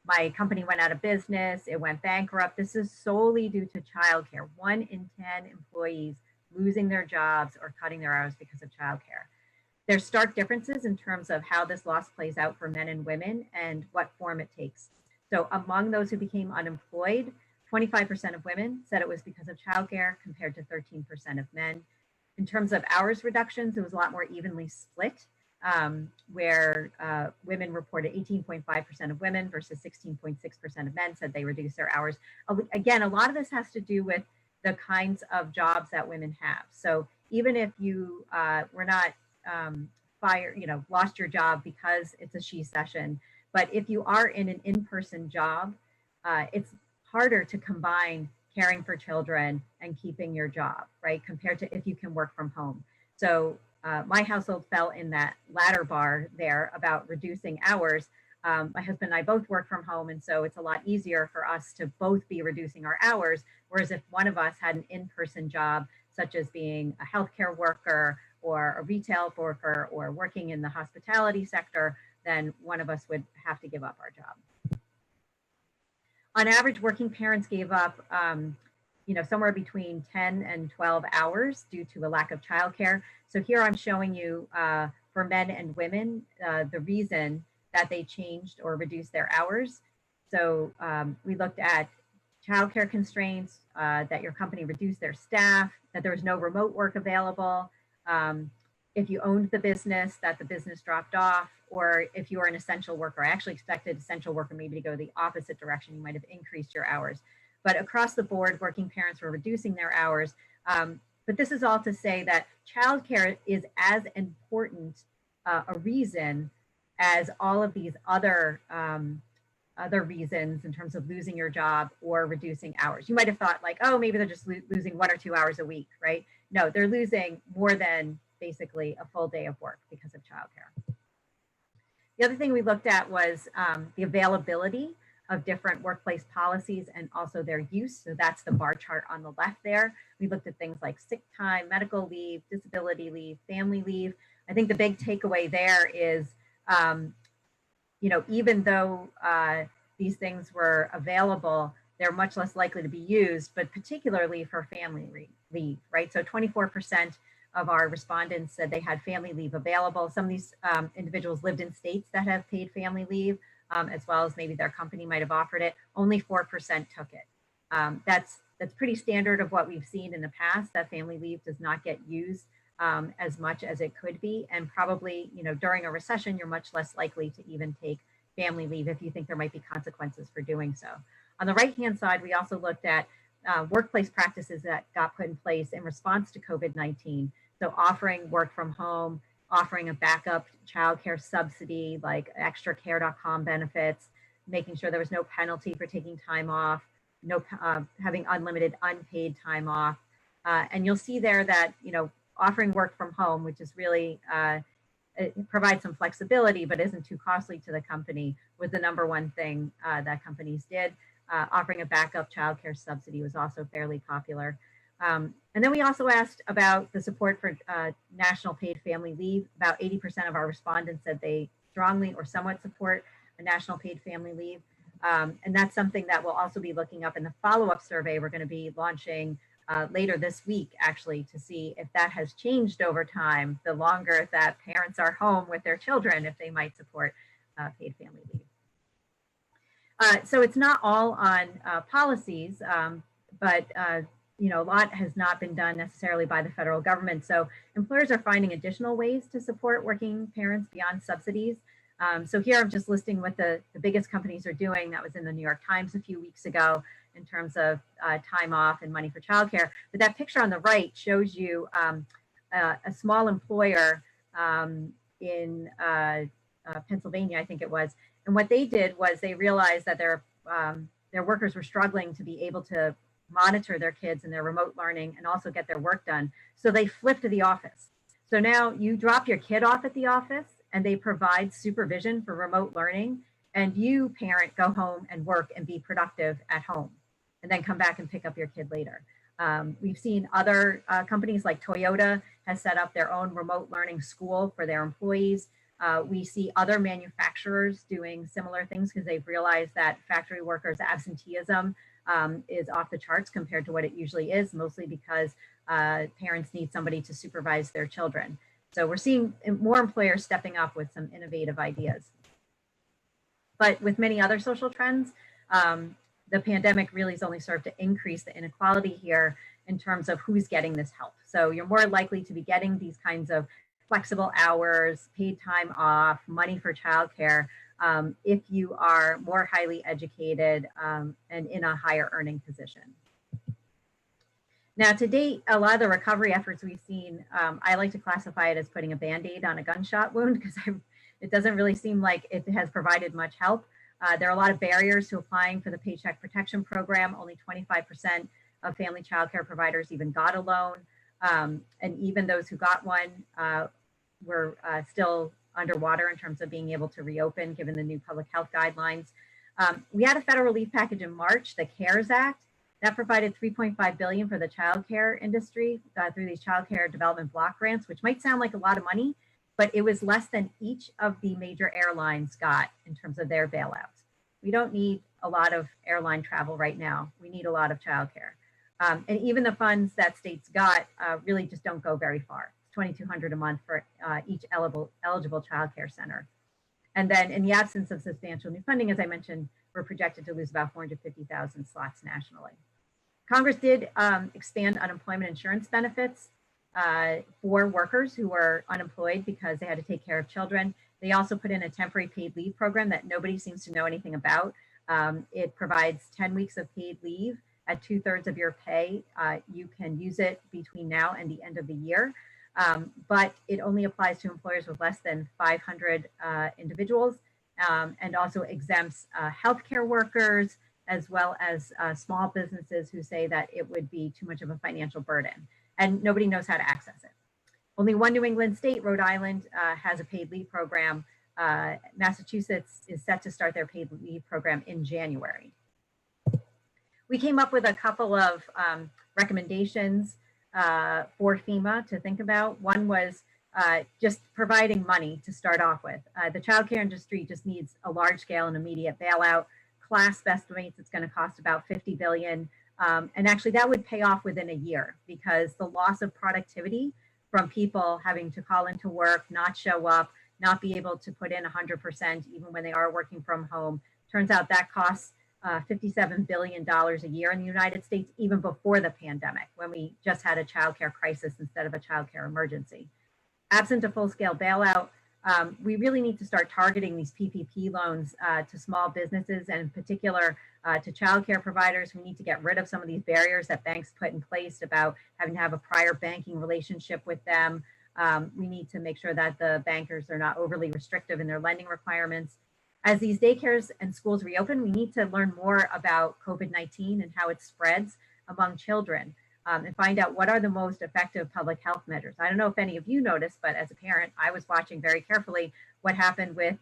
my company went out of business, it went bankrupt. This is solely due to childcare. 1 in 10 employees losing their jobs or cutting their hours because of childcare. There's stark differences in terms of how this loss plays out for men and women and what form it takes. So among those who became unemployed, 25% of women said it was because of childcare compared to 13% of men. In terms of hours reductions, it was a lot more evenly split, where women reported 18.5% of women versus 16.6% of men said they reduced their hours. Again, a lot of this has to do with the kinds of jobs that women have. So even if you were not fired, lost your job because it's a she session, but if you are in an in-person job, it's harder to combine caring for children and keeping your job, right? Compared to if you can work from home. So my household fell in that latter bar there about reducing hours. My husband and I both work from home, and so it's a lot easier for us to both be reducing our hours. Whereas if one of us had an in-person job, such as being a healthcare worker or a retail worker or working in the hospitality sector, then one of us would have to give up our job. On average, working parents gave up somewhere between 10 and 12 hours due to a lack of childcare. So here I'm showing you for men and women, the reason that they changed or reduced their hours. So we looked at childcare constraints, that your company reduced their staff, that there was no remote work available. If you owned the business, that the business dropped off, or if you were an essential worker. I actually expected essential worker maybe to go the opposite direction. You might have increased your hours. But across the board, working parents were reducing their hours. But this is all to say that childcare is as important a reason as all of these other reasons in terms of losing your job or reducing hours. You might have thought like, oh, maybe they're just losing 1 or 2 hours a week, right? No, they're losing more than basically a full day of work because of childcare. The other thing we looked at was the availability of different workplace policies and also their use. So that's the bar chart on the left there. We looked at things like sick time, medical leave, disability leave, family leave. I think the big takeaway there is, even though these things were available, they're much less likely to be used, but particularly for family leave, right? So 24% of our respondents said they had family leave available. Some of these individuals lived in states that have paid family leave, as well as maybe their company might have offered it. Only 4% took it. That's pretty standard of what we've seen in the past, that family leave does not get used as much as it could be. And probably, during a recession, you're much less likely to even take family leave if you think there might be consequences for doing so. On the right-hand side, we also looked at workplace practices that got put in place in response to COVID-19. So offering work from home, offering a backup childcare subsidy like extracare.com benefits, making sure there was no penalty for taking time off, having unlimited unpaid time off, And you'll see there that, offering work from home, which is really, it provides some flexibility, but isn't too costly to the company, was the #1 thing that companies did. Offering a backup childcare subsidy was also fairly popular. And then we also asked about the support for national paid family leave. About 80% of our respondents said they strongly or somewhat support a national paid family leave. And that's something that we'll also be looking up in the follow-up survey we're going to be launching later this week, actually, to see if that has changed over time, the longer that parents are home with their children, if they might support paid family leave. So it's not all on policies, but a lot has not been done necessarily by the federal government. So employers are finding additional ways to support working parents beyond subsidies. So here I'm just listing what the biggest companies are doing. That was in the New York Times a few weeks ago in terms of time off and money for childcare. But that picture on the right shows you a small employer in Pennsylvania, I think it was. And what they did was they realized that their workers were struggling to be able to monitor their kids and their remote learning and also get their work done. So they flipped to the office. So now you drop your kid off at the office and they provide supervision for remote learning, and you, parent, go home and work and be productive at home and then come back and pick up your kid later. We've seen other companies like Toyota has set up their own remote learning school for their employees. We see other manufacturers doing similar things because they've realized that factory workers' absenteeism is off the charts compared to what it usually is, mostly because parents need somebody to supervise their children. So we're seeing more employers stepping up with some innovative ideas. But with many other social trends, the pandemic really has only served to increase the inequality here in terms of who's getting this help. So you're more likely to be getting these kinds of flexible hours, paid time off, money for childcare, if you are more highly educated and in a higher earning position. Now, to date, a lot of the recovery efforts we've seen, I like to classify it as putting a Band-Aid on a gunshot wound because it doesn't really seem like it has provided much help. There are a lot of barriers to applying for the Paycheck Protection Program. Only 25% of family childcare providers even got a loan. And even those who got one were still underwater in terms of being able to reopen given the new public health guidelines. We had a federal relief package in March, the CARES Act, that provided $3.5 billion for the childcare industry through these childcare development block grants, which might sound like a lot of money, but it was less than each of the major airlines got in terms of their bailouts. We don't need a lot of airline travel right now. We need a lot of childcare. And even the funds that states got really just don't go very far. It's $2,200 a month for each eligible childcare center. And then in the absence of substantial new funding, as I mentioned, we're projected to lose about 450,000 slots nationally. Congress did expand unemployment insurance benefits for workers who were unemployed because they had to take care of children. They also put in a temporary paid leave program that nobody seems to know anything about. It provides 10 weeks of paid leave at 2/3 of your pay. You can use it between now and the end of the year, but it only applies to employers with less than 500 individuals, and also exempts healthcare workers as well as small businesses who say that it would be too much of a financial burden, and nobody knows how to access it. Only one New England state, Rhode Island, has a paid leave program. Massachusetts is set to start their paid leave program in January. We came up with a couple of recommendations for FEMA to think about. One was just providing money to start off with. The childcare industry just needs a large scale and immediate bailout. Clasp estimates it's going to cost about $50 billion. And actually that would pay off within a year because the loss of productivity from people having to call into work, not show up, not be able to put in 100% even when they are working from home. Turns out that costs $57 billion a year in the United States, even before the pandemic, when we just had a childcare crisis instead of a childcare emergency. Absent a full-scale bailout, we really need to start targeting these PPP loans to small businesses and in particular to childcare providers. We need to get rid of some of these barriers that banks put in place about having to have a prior banking relationship with them. We need to make sure that the bankers are not overly restrictive in their lending requirements. As these daycares and schools reopen, we need to learn more about COVID-19 and how it spreads among children. and find out what are the most effective public health measures. I don't know if any of you noticed, but as a parent, I was watching very carefully what happened with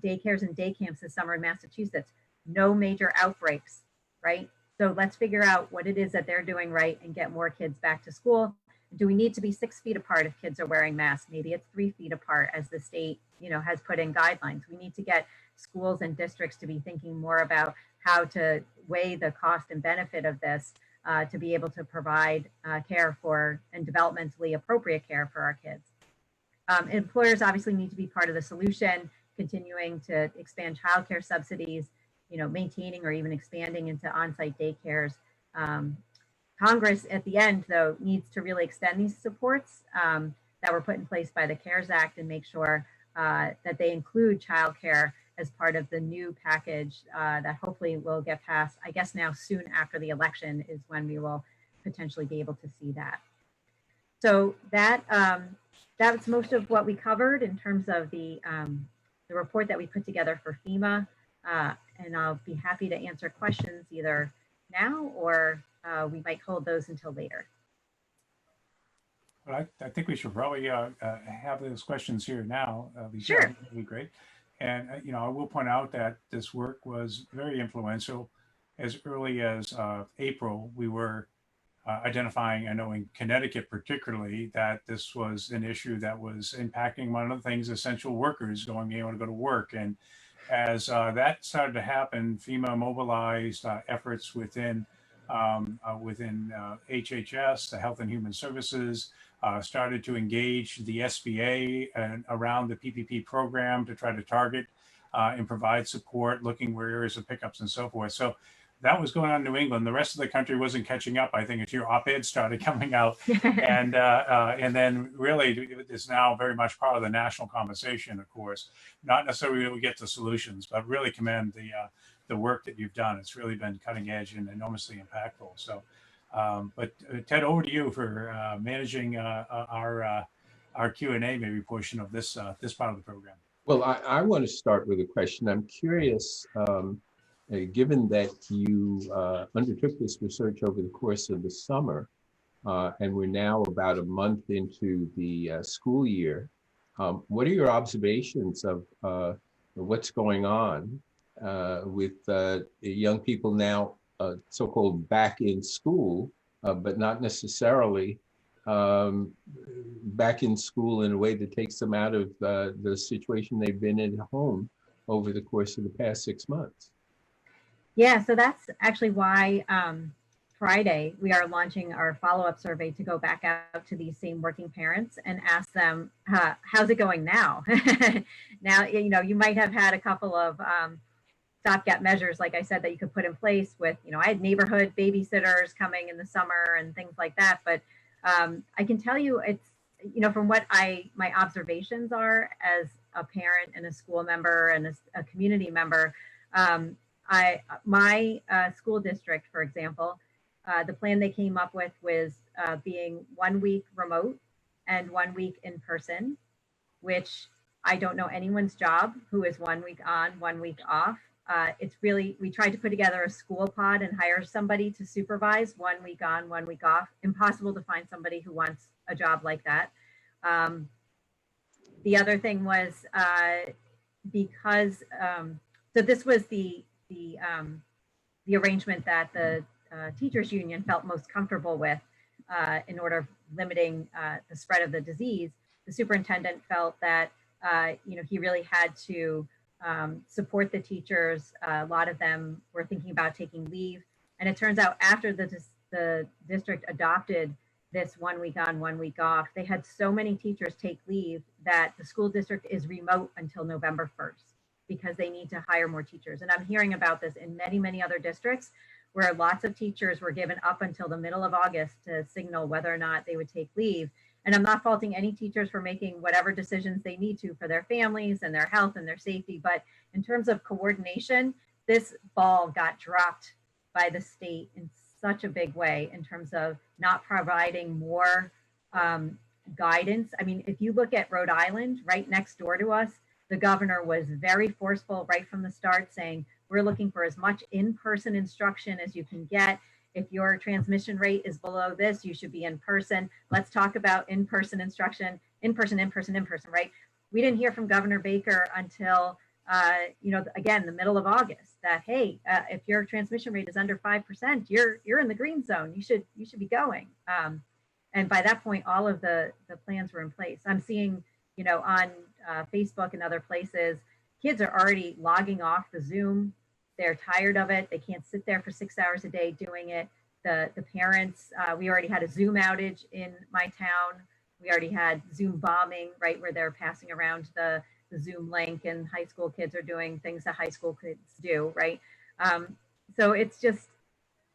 daycares and day camps this summer in Massachusetts. No major outbreaks, right? So let's figure out what it is that they're doing right and get more kids back to school. Do we need to be 6 feet apart if kids are wearing masks? Maybe it's 3 feet apart as the state, has put in guidelines. We need to get schools and districts to be thinking more about how to weigh the cost and benefit of this to be able to provide care for and developmentally appropriate care for our kids. Employers obviously need to be part of the solution, continuing to expand childcare subsidies, maintaining or even expanding into on-site daycares. Congress at the end, though, needs to really extend these supports that were put in place by the CARES Act and make sure that they include childcare as part of the new package that hopefully will get passed. I guess now soon after the election is when we will potentially be able to see that. So that's most of what we covered in terms of the report that we put together for FEMA. And I'll be happy to answer questions either now or we might hold those until later. Well, I think we should probably have those questions here now. Sure. That would be great. And, I will point out that this work was very influential. As early as April, we were identifying, I know in Connecticut particularly, that this was an issue that was impacting one of the things, essential workers being able to go to work. And as that started to happen, FEMA mobilized efforts within HHS, the Health and Human Services, started to engage the SBA and around the PPP program to try to target and provide support, looking where areas of pickups and so forth. So that was going on in New England. The rest of the country wasn't catching up, I think, until your op-ed started coming out. And then really it's now very much part of the national conversation, of course. Not necessarily we get to solutions, but really commend the work that you've done. It's really been cutting edge and enormously impactful. So, but Ted, over to you for managing our Q&A maybe portion of this part of the program. Well, I want to start with a question. I'm curious, given that you undertook this research over the course of the summer, and we're now about a month into the school year, what are your observations of what's going on with young people now so-called back in school, but not necessarily back in school in a way that takes them out of the situation they've been in at home over the course of the past 6 months? Yeah, so that's actually why Friday we are launching our follow-up survey to go back out to these same working parents and ask them, how's it going now? Now, you might have had a couple of stopgap measures, like I said, that you could put in place with, I had neighborhood babysitters coming in the summer and things like that. But I can tell you it's, from what my observations are as a parent and a school member and a community member, my school district, for example, the plan they came up with was being 1 week remote and 1 week in person, which I don't know anyone's job who is 1 week on, 1 week off. It's really, we tried to put together a school pod and hire somebody to supervise 1 week on, 1 week off. Impossible to find somebody who wants a job like that. The other thing was because, so this was the arrangement that the teachers union felt most comfortable with in order of limiting the spread of the disease. The superintendent felt that he really had to support the teachers. A lot of them were thinking about taking leave, and it turns out after the district adopted this 1 week on, 1 week off, they had so many teachers take leave that the school district is remote until November 1st because they need to hire more teachers. And I'm hearing about this in many, many other districts where lots of teachers were given up until the middle of August to signal whether or not they would take leave. And I'm not faulting any teachers for making whatever decisions they need to for their families and their health and their safety. But in terms of coordination, this ball got dropped by the state in such a big way in terms of not providing more guidance. I mean, if you look at Rhode Island, right next door to us, the governor was very forceful right from the start saying, we're looking for as much in-person instruction as you can get. if your transmission rate is below this, you should be in person. Let's talk about in-person instruction, in person, right? We didn't hear from Governor Baker until, again, the middle of August that, hey, if your transmission rate is under 5%, you're in the green zone. You should be going. And by that point, all of the plans were in place. I'm seeing, on Facebook and other places, kids are already logging off the Zoom. They're tired of it. They can't sit there for 6 hours a day doing it. The parents, we already had a Zoom outage in my town. We already had Zoom bombing, right, where they're passing around the Zoom link, and high school kids are doing things that high school kids do, right? So it's just,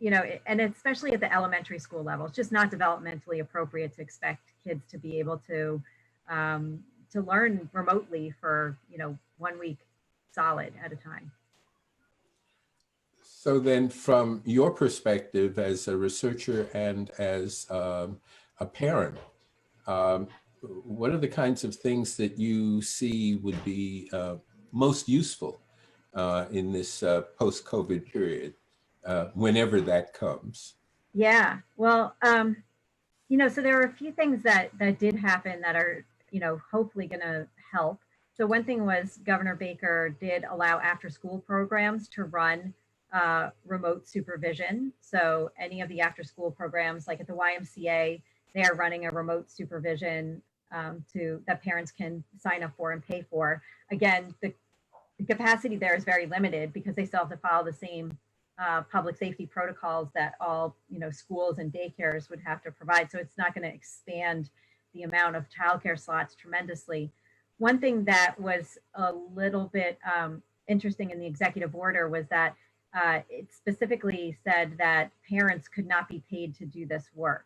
and especially at the elementary school level, it's just not developmentally appropriate to expect kids to be able to learn remotely for 1 week solid at a time. So then, from your perspective as a researcher and as a parent, what are the kinds of things that you see would be most useful in this post-COVID period, whenever that comes? Yeah, well, so there are a few things that did happen that are, hopefully going to help. So one thing was Governor Baker did allow after-school programs to run remote supervision. So any of the after-school programs, like at the YMCA, they are running a remote supervision that parents can sign up for and pay for. Again, the capacity there is very limited because they still have to follow the same public safety protocols that all schools and daycares would have to provide. So it's not going to expand the amount of childcare slots tremendously. One thing that was a little bit interesting in the executive order was that it specifically said that parents could not be paid to do this work,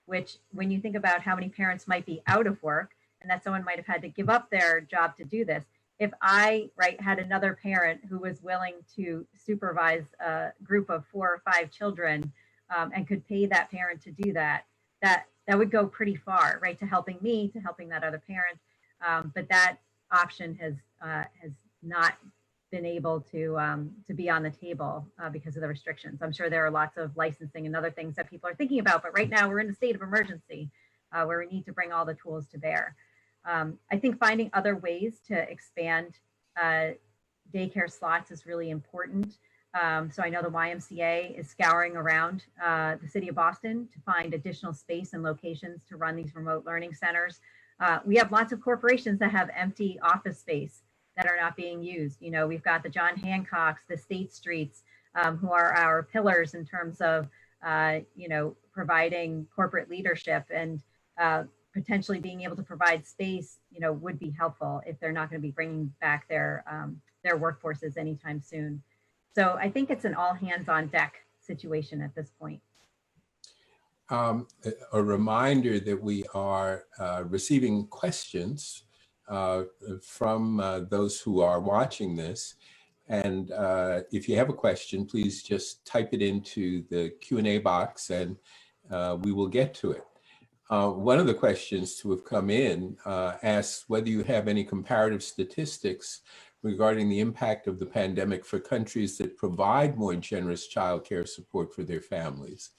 which when you think about how many parents might be out of work and that someone might have had to give up their job to do this, if I had another parent who was willing to supervise a group of 4 or 5 children and could pay that parent to do that would go pretty far, right, to helping me, to helping that other parent. But that option has not been able to be on the table because of the restrictions. I'm sure there are lots of licensing and other things that people are thinking about, but right now we're in a state of emergency where we need to bring all the tools to bear. I think finding other ways to expand daycare slots is really important. So I know the YMCA is scouring around the city of Boston to find additional space and locations to run these remote learning centers. We have lots of corporations that have empty office space that are not being used. We've got the John Hancocks, the State Streets, who are our pillars in terms of, providing corporate leadership, and potentially being able to provide space, would be helpful if they're not going to be bringing back their workforces anytime soon. So I think it's an all hands on deck situation at this point. A reminder that we are receiving questions from those who are watching this. And if you have a question, please just type it into the Q&A box and we will get to it. One of the questions to have come in asks whether you have any comparative statistics regarding the impact of the pandemic for countries that provide more generous childcare support for their families.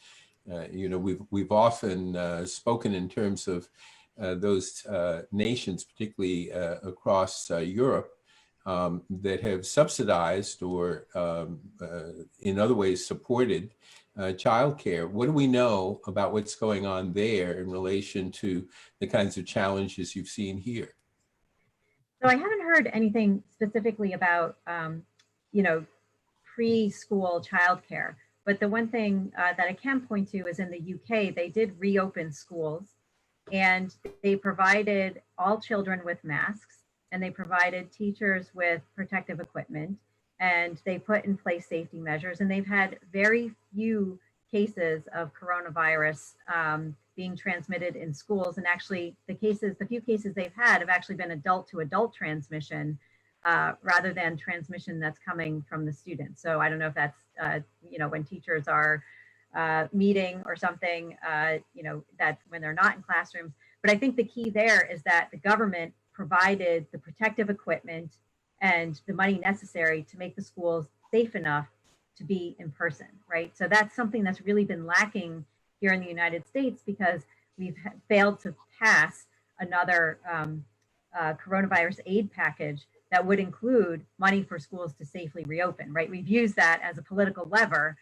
We've often spoken in terms of those nations, particularly across Europe, that have subsidized or in other ways supported childcare. What do we know about what's going on there in relation to the kinds of challenges you've seen here? So I haven't heard anything specifically about, preschool childcare. But the one thing that I can point to is in the UK, they did reopen schools and they provided all children with masks, and they provided teachers with protective equipment, and they put in place safety measures, and they've had very few cases of coronavirus being transmitted in schools. And actually the few cases they've had have actually been adult to adult transmission rather than transmission that's coming from the students. So I don't know if that's, when teachers are meeting or something, that's when they're not in classrooms. But I think the key there is that the government provided the protective equipment and the money necessary to make the schools safe enough to be in person, right? So that's something that's really been lacking here in the United States because we've failed to pass another coronavirus aid package that would include money for schools to safely reopen, right? We've used that as a political lever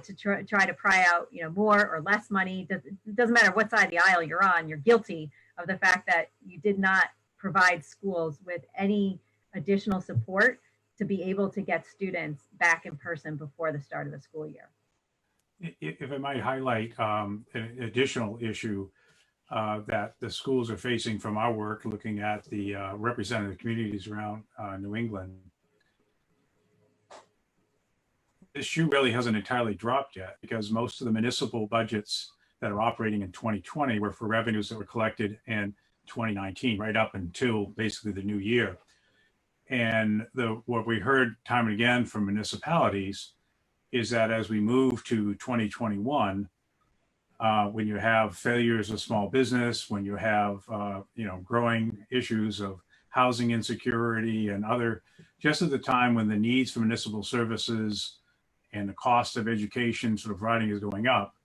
to try to pry out, more or less money. It doesn't matter what side of the aisle you're on, you're guilty of the fact that you did not provide schools with any additional support to be able to get students back in person before the start of the school year. If I might highlight an additional issue that the schools are facing from our work, looking at the representative communities around New England. This shoe really hasn't entirely dropped yet because most of the municipal budgets that are operating in 2020 were for revenues that were collected in 2019, right up until basically the new year. And what we heard time and again from municipalities is that as we move to 2021, when you have failures of small business, when you have growing issues of housing insecurity and other, just at the time when the needs for municipal services and the cost of education sort of riding is going up,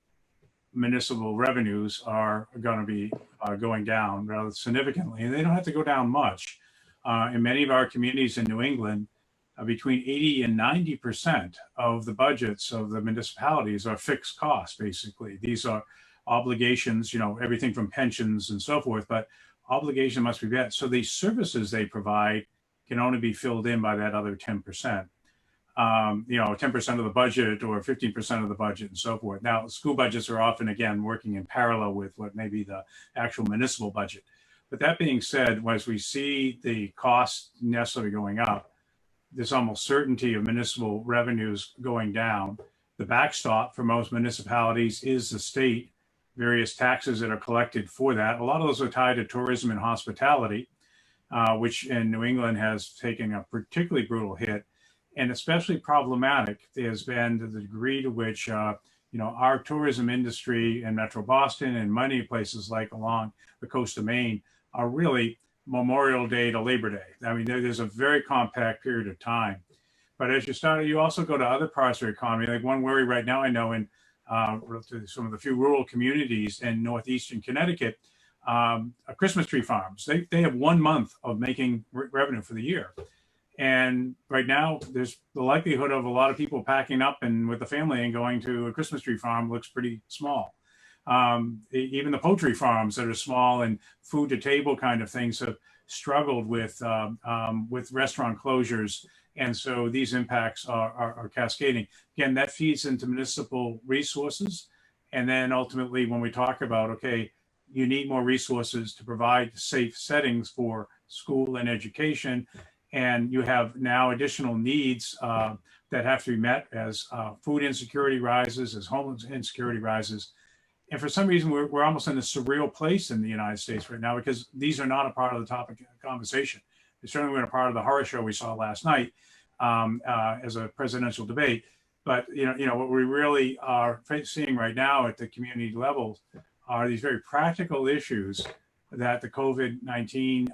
municipal revenues are going to be going down rather significantly, and they don't have to go down much. In many of our communities in New England, between 80 and 90% of the budgets of the municipalities are fixed costs, basically. These are obligations, everything from pensions and so forth, but obligation must be met. So the services they provide can only be filled in by that other 10%. 10% of the budget or 15% of the budget and so forth. Now, school budgets are often, again, working in parallel with what may be the actual municipal budget. But that being said, as we see the costs necessarily going up, there's almost certainty of municipal revenues going down. The backstop for most municipalities is the state, various taxes that are collected for that. A lot of those are tied to tourism and hospitality, which in New England has taken a particularly brutal hit. And especially problematic has been to the degree to which our tourism industry in Metro Boston and many places like along the coast of Maine are really Memorial Day to Labor Day. I mean, there's a very compact period of time. But as you also go to other parts of the economy, like one worry right now I know in some of the few rural communities in northeastern Connecticut, Christmas tree farms, they have 1 month of making revenue for the year. And right now, there's the likelihood of a lot of people packing up and with the family and going to a Christmas tree farm looks pretty small. Even the poultry farms that are small and food to table kind of things have struggled with restaurant closures. And so these impacts are cascading. Again, that feeds into municipal resources. And then ultimately, when we talk about, okay, you need more resources to provide safe settings for school and education. And you have now additional needs that have to be met as food insecurity rises, as homeless insecurity rises. And for some reason, we're almost in a surreal place in the United States right now because these are not a part of the topic of conversation. They certainly weren't a part of the horror show we saw last night as a presidential debate. But what we really are seeing right now at the community level are these very practical issues that the COVID-19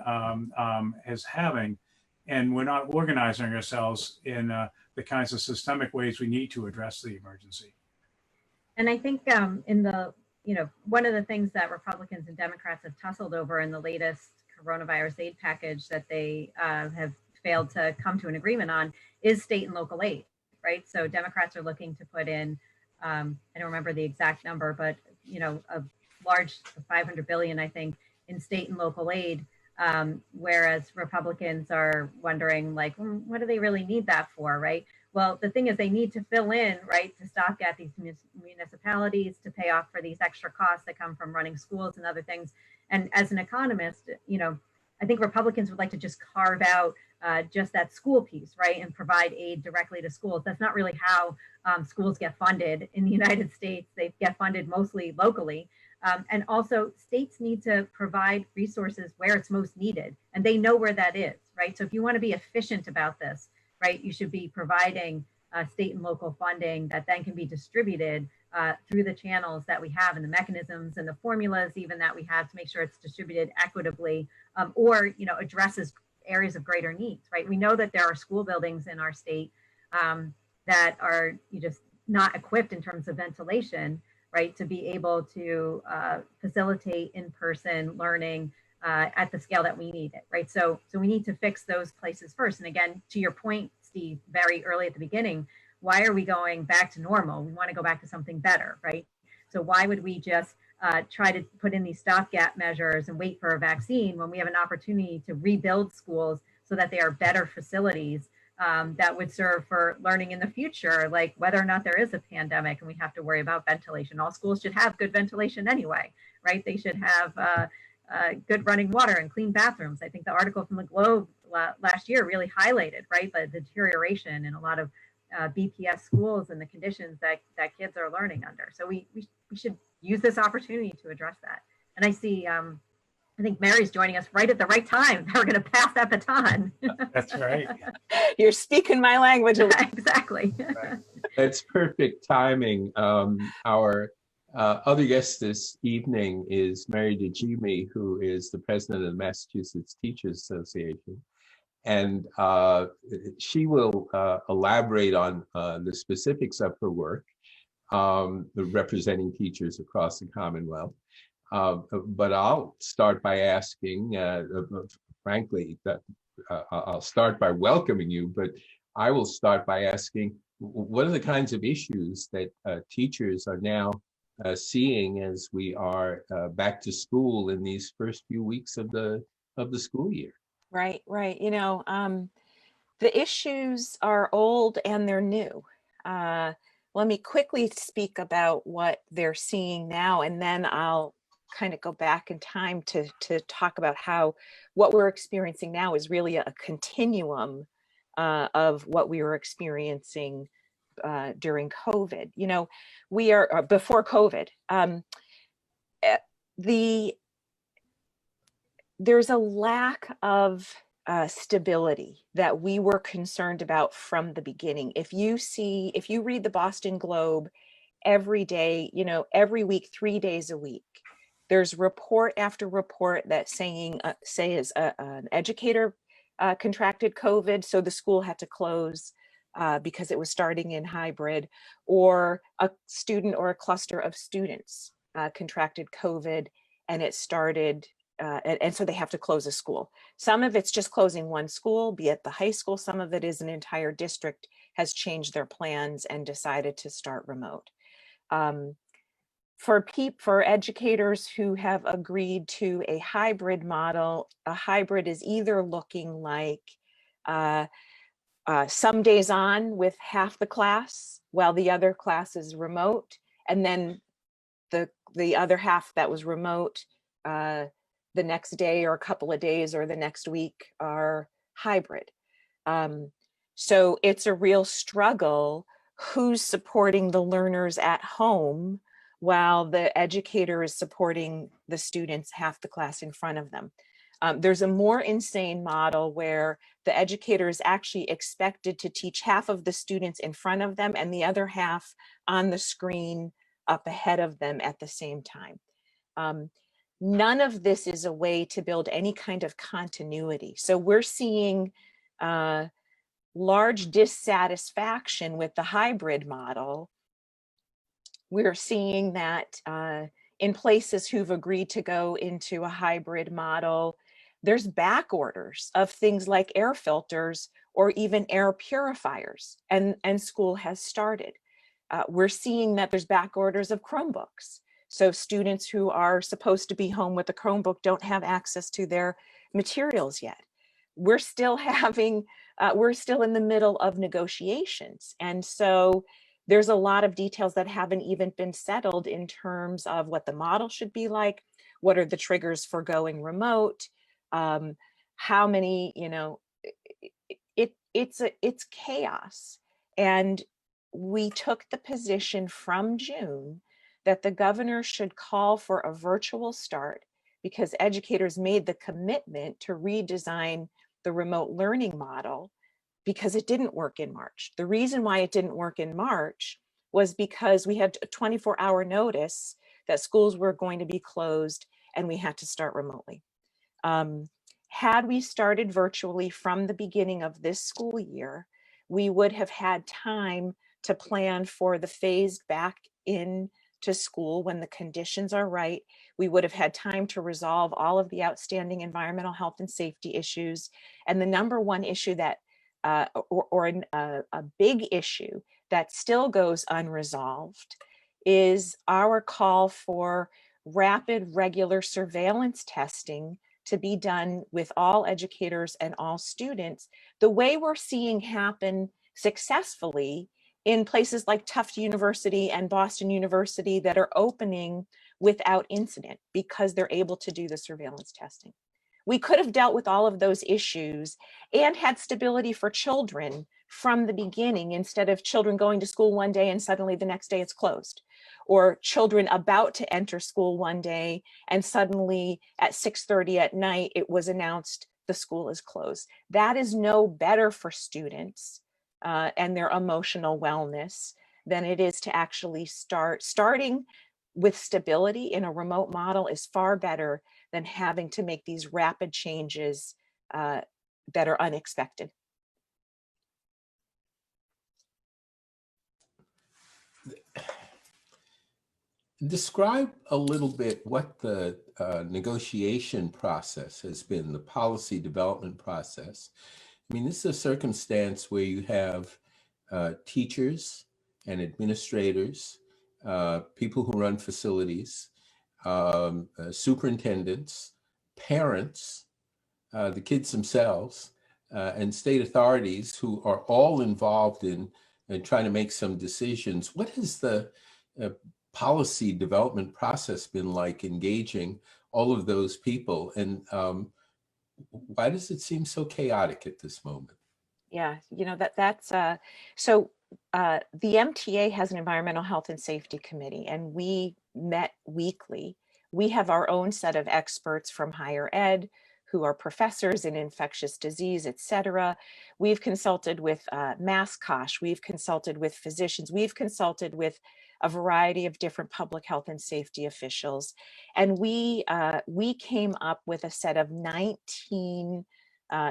is having. And we're not organizing ourselves in the kinds of systemic ways we need to address the emergency. And I think one of the things that Republicans and Democrats have tussled over in the latest coronavirus aid package that they have failed to come to an agreement on is state and local aid, right? So Democrats are looking to put in, I don't remember the exact number, but a large $500 billion, I think, in state and local aid. Whereas Republicans are wondering, like, what do they really need that for, right? Well, the thing is they need to fill in, right, to stopgap these municipalities, to pay off for these extra costs that come from running schools and other things. And as an economist, I think Republicans would like to just carve out just that school piece, right, and provide aid directly to schools. That's not really how schools get funded in the United States. They get funded mostly locally. And also states need to provide resources where it's most needed, and they know where that is, right? So if you want to be efficient about this, right, you should be providing state and local funding that then can be distributed through the channels that we have and the mechanisms and the formulas even that we have to make sure it's distributed equitably or, addresses areas of greater needs, right? We know that there are school buildings in our state that are just not equipped in terms of ventilation, right, to be able to facilitate in-person learning at the scale that we need it, right? So we need to fix those places first. And again, to your point, Steve, very early at the beginning, why are we going back to normal? We want to go back to something better, right? So why would we just try to put in these stopgap measures and wait for a vaccine when we have an opportunity to rebuild schools so that they are better facilities that would serve for learning in the future, like whether or not there is a pandemic and we have to worry about ventilation. All schools should have good ventilation anyway, right? They should have good running water and clean bathrooms. I think the article from the Globe last year really highlighted, right, the deterioration in a lot of BPS schools and the conditions that kids are learning under. So we should use this opportunity to address that. And I see, I think Merrie's joining us right at the right time. We're going to pass that baton. That's right. You're speaking my language. Exactly. Right. That's perfect timing. Our other guest this evening is Merrie Najimy, who is the president of the Massachusetts Teachers Association. And she will elaborate on the specifics of her work, representing teachers across the Commonwealth. But I'll start by asking, frankly, that I'll start by welcoming you, but I will start by asking, what are the kinds of issues that teachers are now seeing as we are back to school in these first few weeks of the school year? Right. You know, the issues are old and they're new. Let me quickly speak about what they're seeing now, and then I'll kind of go back in time to talk about how what we're experiencing now is really a continuum of what we were experiencing during COVID. You know, we are before COVID. There's a lack of stability that we were concerned about from the beginning. If you read the Boston Globe every day, you know, every week, 3 days a week, there's report after report that saying, an educator contracted COVID, so the school had to close because it was starting in hybrid, or a student or a cluster of students contracted COVID and it started, and so they have to close a school. Some of it's just closing one school, be it the high school. Some of it is an entire district has changed their plans and decided to start remote. For educators who have agreed to a hybrid model, a hybrid is either looking like some days on with half the class while the other class is remote, and then the other half that was remote the next day or a couple of days or the next week are hybrid. So it's a real struggle who's supporting the learners at home while the educator is supporting the students half the class in front of them. There's a more insane model where the educator is actually expected to teach half of the students in front of them and the other half on the screen up ahead of them at the same time. None of this is a way to build any kind of continuity. So we're seeing large dissatisfaction with the hybrid model. We're seeing that in places who've agreed to go into a hybrid model, there's back orders of things like air filters or even air purifiers, and school has started. We're seeing that there's back orders of Chromebooks. So students who are supposed to be home with a Chromebook don't have access to their materials yet. We're still we're still in the middle of negotiations. And so there's a lot of details that haven't even been settled in terms of what the model should be like, what are the triggers for going remote, how many, you know, it's chaos. And we took the position from June that the governor should call for a virtual start because educators made the commitment to redesign the remote learning model because it didn't work in March. The reason why it didn't work in March was because we had a 24-hour notice that schools were going to be closed and we had to start remotely. Had we started virtually from the beginning of this school year, we would have had time to plan for the phased back in to school when the conditions are right. We would have had time to resolve all of the outstanding environmental health and safety issues. And the number one issue that, a big issue that still goes unresolved is our call for rapid, regular surveillance testing to be done with all educators and all students, the way we're seeing happen successfully in places like Tufts University and Boston University that are opening without incident because they're able to do the surveillance testing. We could have dealt with all of those issues and had stability for children from the beginning, instead of children going to school one day and suddenly the next day it's closed, or children about to enter school one day and suddenly at 6:30 at night it was announced the school is closed. That is no better for students and their emotional wellness than it is to actually starting with stability in a remote model is far better than having to make these rapid changes that are unexpected. Describe a little bit what the negotiation process has been, the policy development process. I mean, this is a circumstance where you have teachers and administrators, people who run facilities, superintendents, parents, the kids themselves, and state authorities who are all involved in trying to make some decisions. What has the policy development process been like, engaging all of those people? And why does it seem so chaotic at this moment? Yeah, you know, that's so the MTA has an environmental health and safety committee, and we met weekly. We have our own set of experts from higher ed who are professors in infectious disease, et cetera. We've consulted with MKOC, we've consulted with physicians, we've consulted with a variety of different public health and safety officials. And we came up with a set of 19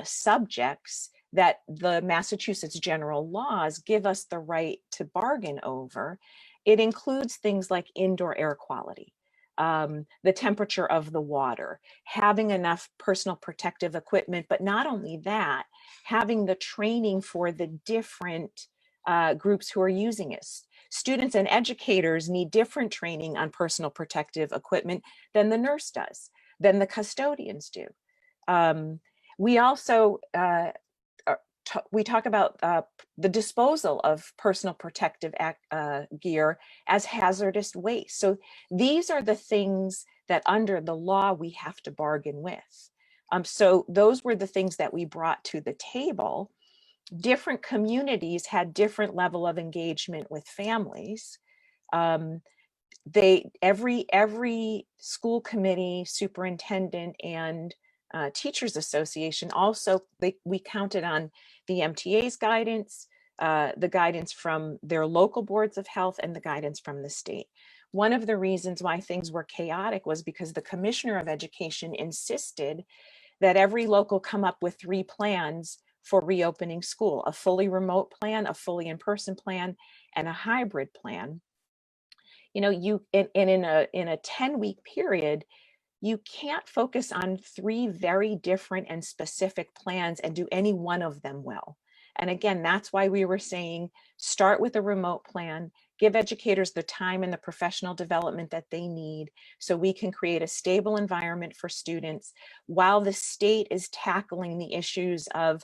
subjects that the Massachusetts general laws give us the right to bargain over. It includes things like indoor air quality, the temperature of the water, having enough personal protective equipment, but not only that, having the training for the different groups who are using it. Students and educators need different training on personal protective equipment than the nurse does, than the custodians do. We also we talk about the disposal of personal protective gear as hazardous waste. So these are the things that under the law we have to bargain with. So those were the things that we brought to the table. Different communities had different level of engagement with families. Every school committee, superintendent, and Teachers Association also, we counted on the MTA's guidance, the guidance from their local boards of health, and the guidance from the state. One of the reasons why things were chaotic was because the Commissioner of Education insisted that every local come up with 3 plans for reopening school: a fully remote plan, a fully in-person plan, and a hybrid plan. You know, in a 10-week period, you can't focus on 3 very different and specific plans and do any one of them well. And again, that's why we were saying, start with a remote plan, give educators the time and the professional development that they need so we can create a stable environment for students while the state is tackling the issues of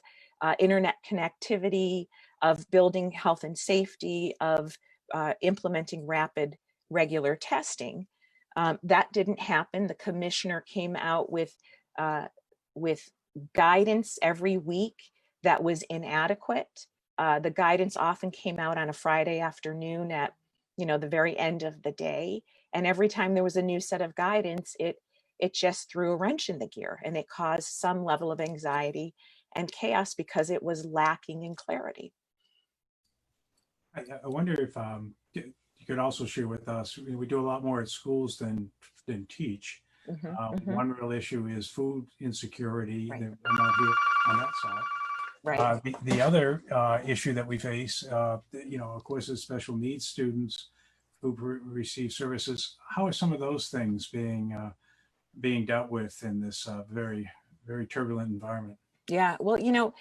internet connectivity, of building health and safety, of implementing rapid, regular testing. That didn't happen. The commissioner came out with guidance every week that was inadequate. The guidance often came out on a Friday afternoon at, the very end of the day. And every time there was a new set of guidance, it just threw a wrench in the gear, and it caused some level of anxiety and chaos because it was lacking in clarity. I wonder if you could also share with us, we do a lot more at schools than teach. One real issue is food insecurity. Right. We're not here on that side. Right. The other issue that we face, of course, is special needs students who receive services. How are some of those things being dealt with in this very, very turbulent environment? Yeah, well,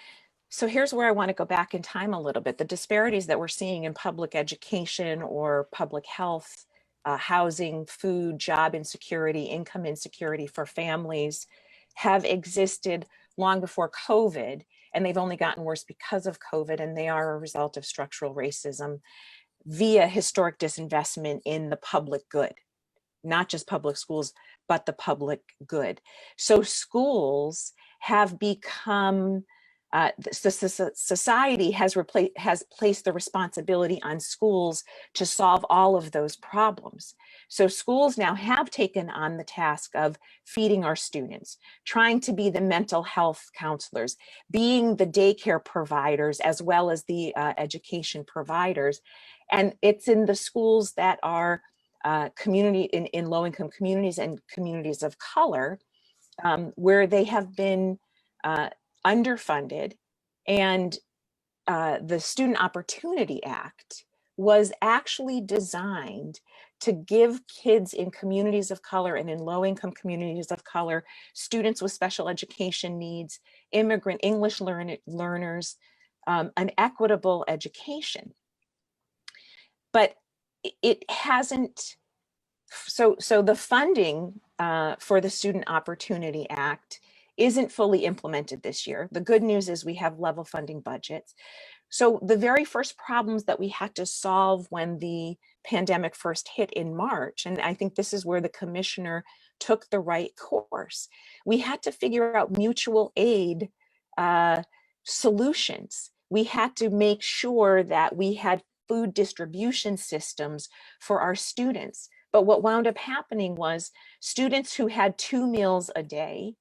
so here's where I want to go back in time a little bit. The disparities that we're seeing in public education or public health, housing, food, job insecurity, income insecurity for families have existed long before COVID, and they've only gotten worse because of COVID, and they are a result of structural racism via historic disinvestment in the public good, not just public schools, but the public good. So schools have become, society has placed the responsibility on schools to solve all of those problems. So schools now have taken on the task of feeding our students, trying to be the mental health counselors, being the daycare providers, as well as the education providers. And it's in the schools that are community in low-income communities and communities of color, where they have been underfunded. And the Student Opportunity Act was actually designed to give kids in communities of color and in low-income communities of color, students with special education needs, immigrant English learners, an equitable education. But it hasn't, so the funding for the Student Opportunity Act isn't fully implemented this year. The good news is we have level funding budgets. So the very first problems that we had to solve when the pandemic first hit in March, and I think this is where the commissioner took the right course, we had to figure out mutual aid solutions. We had to make sure that we had food distribution systems for our students. But what wound up happening was students who had 2 meals a day,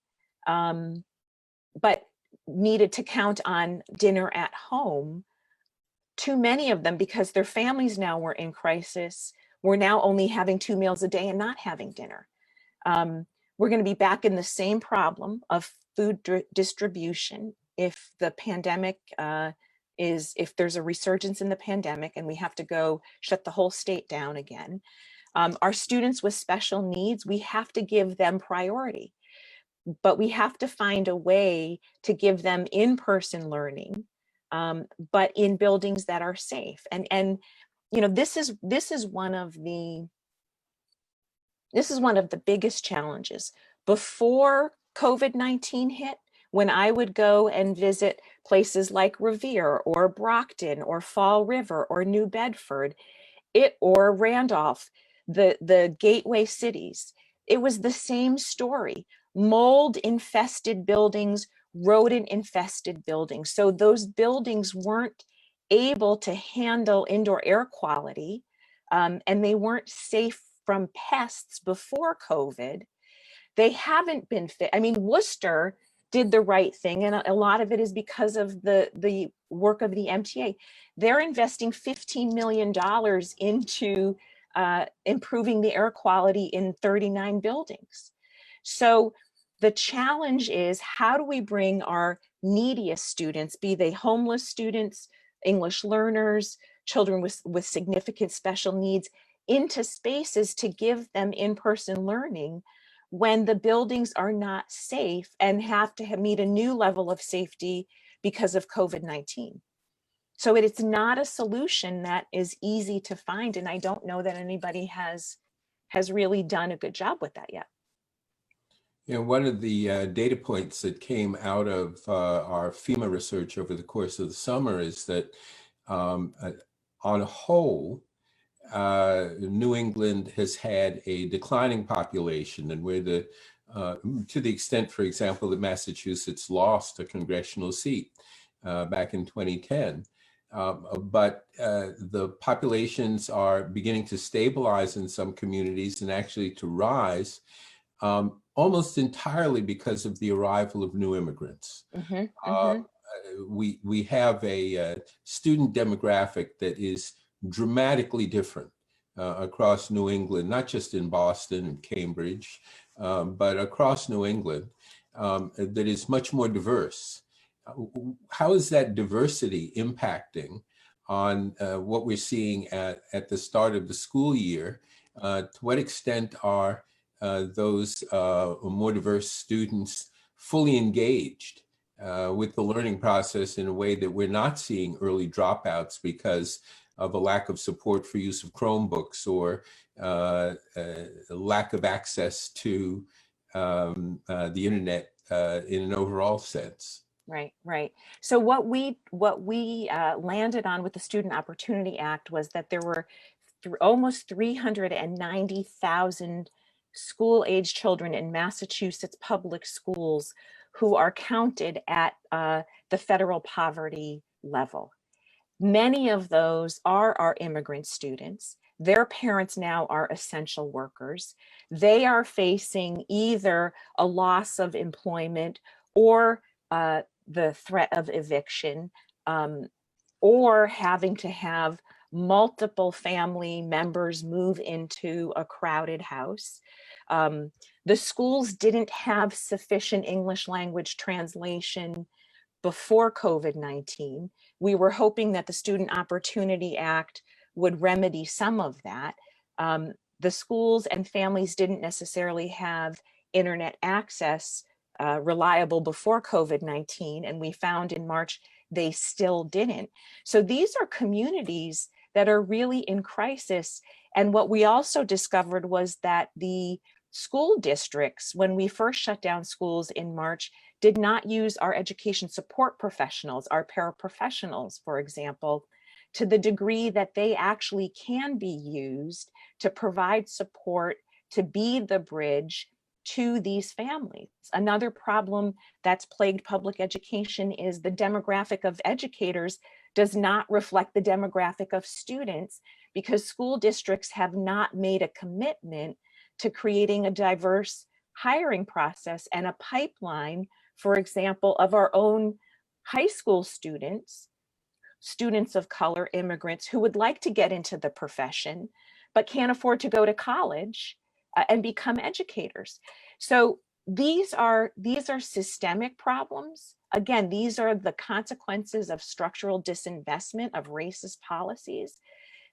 but needed to count on dinner at home, too many of them, because their families now were in crisis, were now only having 2 meals a day and not having dinner. We're going to be back in the same problem of food distribution if the pandemic if there's a resurgence in the pandemic and we have to go shut the whole state down again. Our students with special needs, we have to give them priority, but we have to find a way to give them in-person learning, but in buildings that are safe. And this is one of the biggest challenges. Before COVID-19 hit, when I would go and visit places like Revere or Brockton or Fall River or New Bedford, or Randolph, the gateway cities, it was the same story. Mold infested buildings, rodent infested buildings. So those buildings weren't able to handle indoor air quality, and they weren't safe from pests before COVID. They haven't been fit. I mean, Worcester did the right thing, and a lot of it is because of the work of the MTA. They're investing $15 million into improving the air quality in 39 buildings. So the challenge is, how do we bring our neediest students, be they homeless students, English learners, children with significant special needs, into spaces to give them in-person learning when the buildings are not safe and have to meet a new level of safety because of COVID-19. So it's not a solution that is easy to find, and I don't know that anybody has really done a good job with that yet. One of the data points that came out of our FEMA research over the course of the summer is that on a whole, New England has had a declining population, and where to the extent, for example, that Massachusetts lost a congressional seat back in 2010. But the populations are beginning to stabilize in some communities and actually to rise almost entirely because of the arrival of new immigrants. We have a student demographic that is dramatically different across New England, not just in Boston and Cambridge, but across New England, that is much more diverse. how is that diversity impacting on what we're seeing at the start of the school year? To what extent are those more diverse students fully engaged with the learning process in a way that we're not seeing early dropouts because of a lack of support for use of Chromebooks or a lack of access to the internet in an overall sense? Right, right. So what we landed on with the Student Opportunity Act was that there were almost 390,000 school-age children in Massachusetts public schools who are counted at the federal poverty level. Many of those are our immigrant students. Their parents now are essential workers. They are facing either a loss of employment or the threat of eviction, or having to have multiple family members move into a crowded house. The schools didn't have sufficient English language translation before COVID-19. We were hoping that the Student Opportunity Act would remedy some of that. The schools and families didn't necessarily have internet access reliable before COVID-19, and we found in March they still didn't. So these are communities that are really in crisis. And what we also discovered was that the school districts, when we first shut down schools in March, did not use our education support professionals, our paraprofessionals, for example, to the degree that they actually can be used to provide support, to be the bridge to these families. Another problem that's plagued public education is the demographic of educators does not reflect the demographic of students, because school districts have not made a commitment to creating a diverse hiring process and a pipeline, for example, of our own high school students, students of color, immigrants who would like to get into the profession, but can't afford to go to college and become educators. So these are systemic problems. Again, these are the consequences of structural disinvestment, of racist policies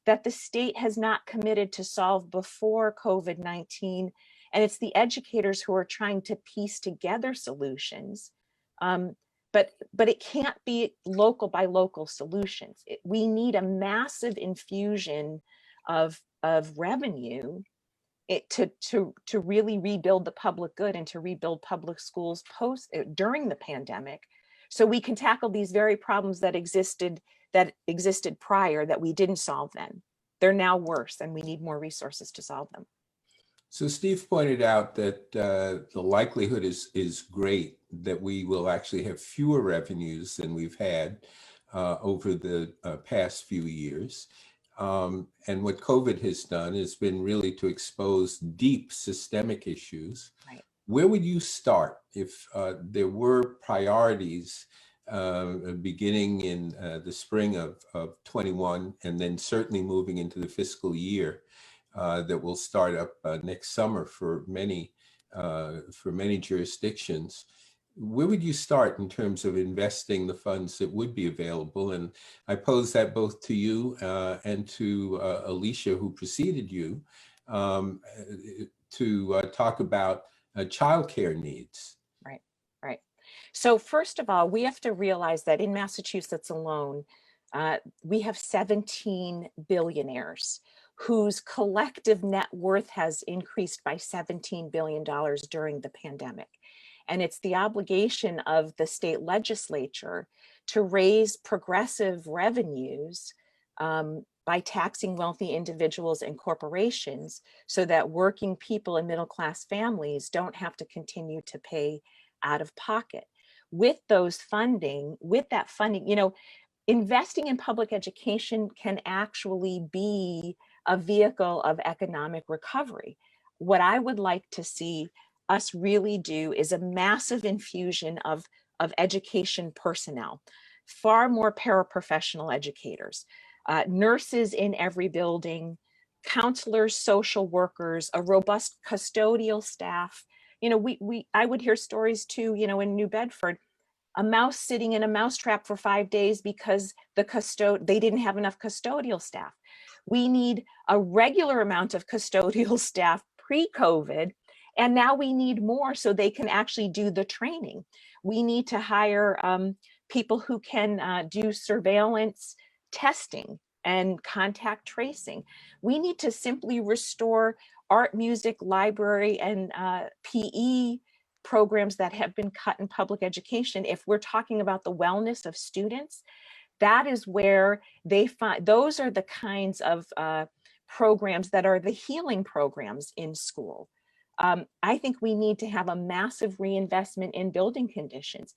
that the state has not committed to solve before COVID-19. And it's the educators who are trying to piece together solutions. But it can't be local by local solutions. We need a massive infusion of revenue to really rebuild the public good and to rebuild public schools during the pandemic, so we can tackle these very problems that existed prior that we didn't solve then. They're now worse, and we need more resources to solve them. So Steve pointed out that the likelihood is great that we will actually have fewer revenues than we've had over the past few years. And what COVID has done has been really to expose deep systemic issues. Right. Where would you start if there were priorities beginning in the spring of 21, and then certainly moving into the fiscal year that will start up next summer for many jurisdictions? Where would you start in terms of investing the funds that would be available? And I pose that both to you and to Alicia, who preceded you, to talk about childcare needs. Right, right. So first of all, we have to realize that in Massachusetts alone, we have 17 billionaires whose collective net worth has increased by $17 billion during the pandemic. And it's the obligation of the state legislature to raise progressive revenues by taxing wealthy individuals and corporations, so that working people and middle-class families don't have to continue to pay out of pocket. With that funding, investing in public education can actually be a vehicle of economic recovery. What I would like to see us really do is a massive infusion of education personnel, far more paraprofessional educators, nurses in every building, counselors, social workers, a robust custodial staff. I would hear stories too, in New Bedford, a mouse sitting in a mousetrap for 5 days because they didn't have enough custodial staff. We need a regular amount of custodial staff pre-COVID, and now we need more so they can actually do the training. We need to hire people who can do surveillance testing and contact tracing. We need to simply restore art, music, library, and PE programs that have been cut in public education. If we're talking about the wellness of students, that is where they find, those are the kinds of programs that are the healing programs in school. I think we need to have a massive reinvestment in building conditions.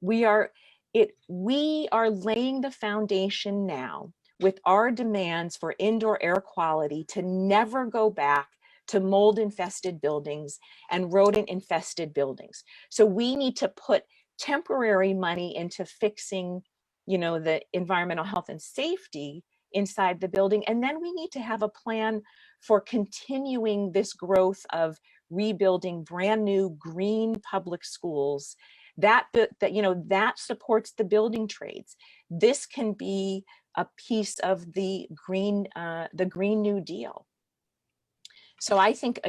We are laying the foundation now with our demands for indoor air quality to never go back to mold infested buildings and rodent infested buildings. So we need to put temporary money into fixing, the environmental health and safety inside the building. And then we need to have a plan for continuing this growth of rebuilding brand new green public schools that supports the building trades. This can be a piece of the Green New Deal. So I think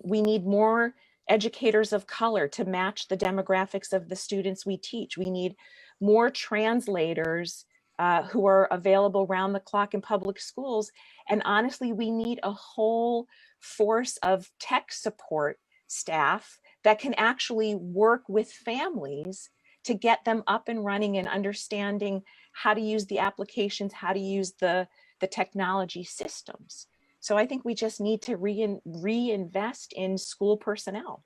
we need more educators of color to match the demographics of the students we teach. We need more translators who are available round the clock in public schools. And honestly, we need a whole force of tech support staff that can actually work with families to get them up and running and understanding how to use the applications, how to use the technology systems. So I think we just need to reinvest in school personnel.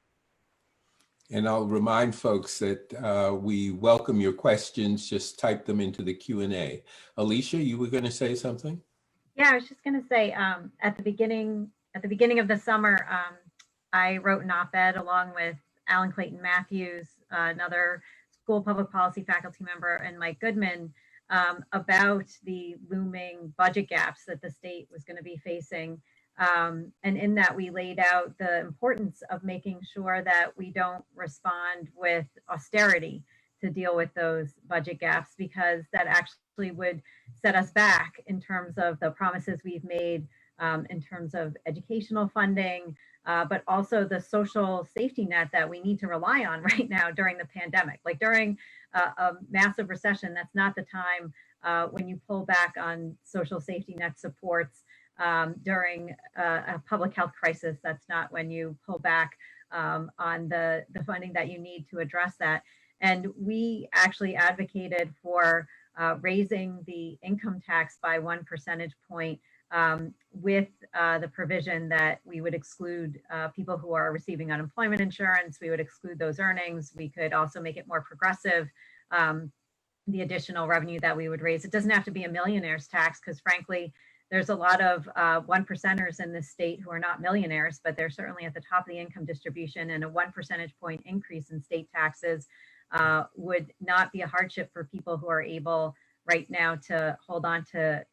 And I'll remind folks that we welcome your questions. Just type them into the Q&A. Alicia, you were going to say something? Yeah, I was just going to say at the beginning of the summer, I wrote an op-ed along with Alan Clayton Matthews, another school public policy faculty member, and Mike Goodman, about the looming budget gaps that the state was going to be facing. And in that, we laid out the importance of making sure that we don't respond with austerity to deal with those budget gaps, because that actually would set us back in terms of the promises we've made in terms of educational funding, but also the social safety net that we need to rely on right now during the pandemic. Like during a massive recession, that's not the time when you pull back on social safety net supports. During a public health crisis, that's not when you pull back on the funding that you need to address that. And we actually advocated for raising the income tax by 1 percentage point with the provision that we would exclude people who are receiving unemployment insurance. We would exclude those earnings. We could also make it more progressive, the additional revenue that we would raise. It doesn't have to be a millionaire's tax, because frankly, there's a lot of 1%ers in this state who are not millionaires, but they're certainly at the top of the income distribution, and a 1 percentage point increase in state taxes would not be a hardship for people who are able right now to hold on to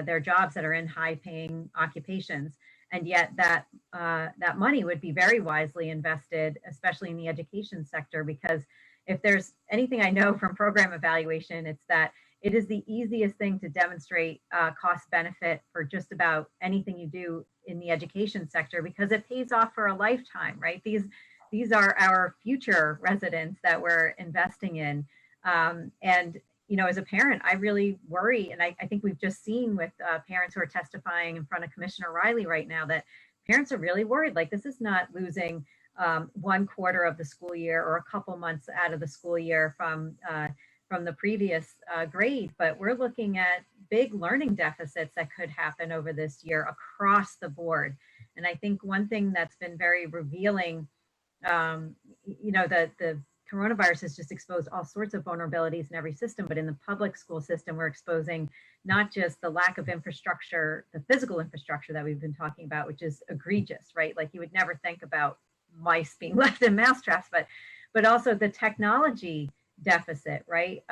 their jobs that are in high-paying occupations. And yet that money would be very wisely invested, especially in the education sector, because if there's anything I know from program evaluation, it's that it is the easiest thing to demonstrate cost benefit for just about anything you do in the education sector, because it pays off for a lifetime, right? These are our future residents that we're investing in. And as a parent, I really worry, and I think we've just seen with parents who are testifying in front of Commissioner Riley right now, that parents are really worried. Like, this is not losing 1 quarter of the school year or a couple months out of the school year from the previous grade, but we're looking at big learning deficits that could happen over this year across the board. And I think one thing that's been very revealing, the coronavirus has just exposed all sorts of vulnerabilities in every system, but in the public school system, we're exposing not just the lack of infrastructure, the physical infrastructure that we've been talking about, which is egregious, right? Like, you would never think about mice being left in mousetraps, but also the technology deficit, right?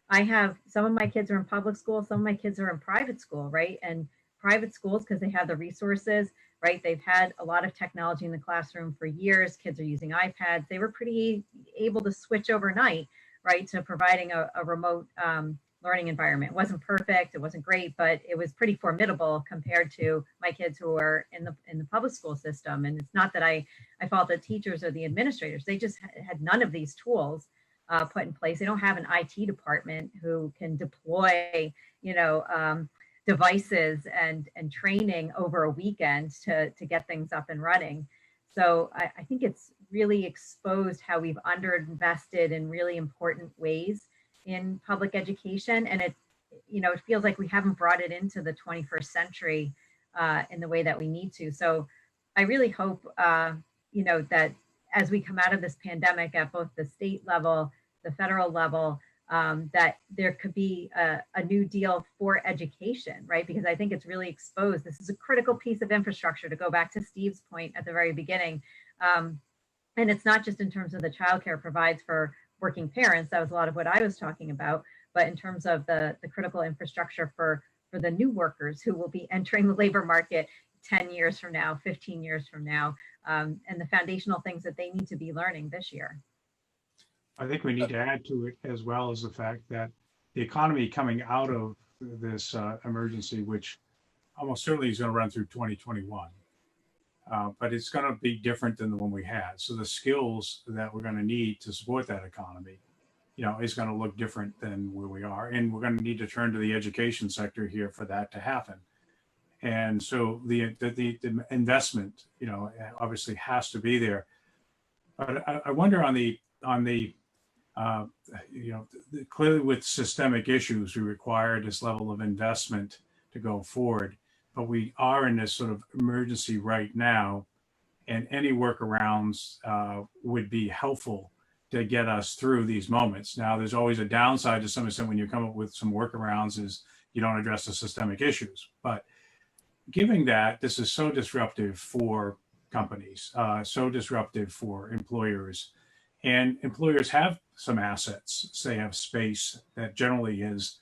I have some of my kids are in public school, some of my kids are in private school, right? And private schools, because they have the resources, right? They've had a lot of technology in the classroom for years. Kids are using iPads. They were pretty able to switch overnight. right, to providing a remote learning environment. It wasn't perfect, it wasn't great, but it was pretty formidable compared to my kids who are in the public school system. And it's not that I fault the teachers or the administrators. They just had none of these tools put in place. They don't have an IT department who can deploy, devices and training over a weekend to get things up and running. So I think it's really exposed how we've underinvested in really important ways in public education. And it feels like we haven't brought it into the 21st century in the way that we need to. So I really hope, that as we come out of this pandemic at both the state level, the federal level, that there could be a new deal for education, right? Because I think it's really exposed. This is a critical piece of infrastructure, to go back to Steve's point at the very beginning. And it's not just in terms of the childcare provides for working parents. That was a lot of what I was talking about, but in terms of the critical infrastructure for the new workers who will be entering the labor market 10 years from now, 15 years from now, and the foundational things that they need to be learning this year. I think we need to add to it, as well as the fact that the economy coming out of this emergency, which almost certainly is going to run through 2021, but it's going to be different than the one we had. So the skills that we're going to need to support that economy, is going to look different than where we are. And we're going to need to turn to the education sector here for that to happen. And so the investment, obviously has to be there. But I wonder clearly with systemic issues, we require this level of investment to go forward. But we are in this sort of emergency right now, and any workarounds would be helpful to get us through these moments. Now, there's always a downside to some extent when you come up with some workarounds, is you don't address the systemic issues. But given that this is so disruptive for companies, so disruptive for employers, and employers have some assets, they have space that generally is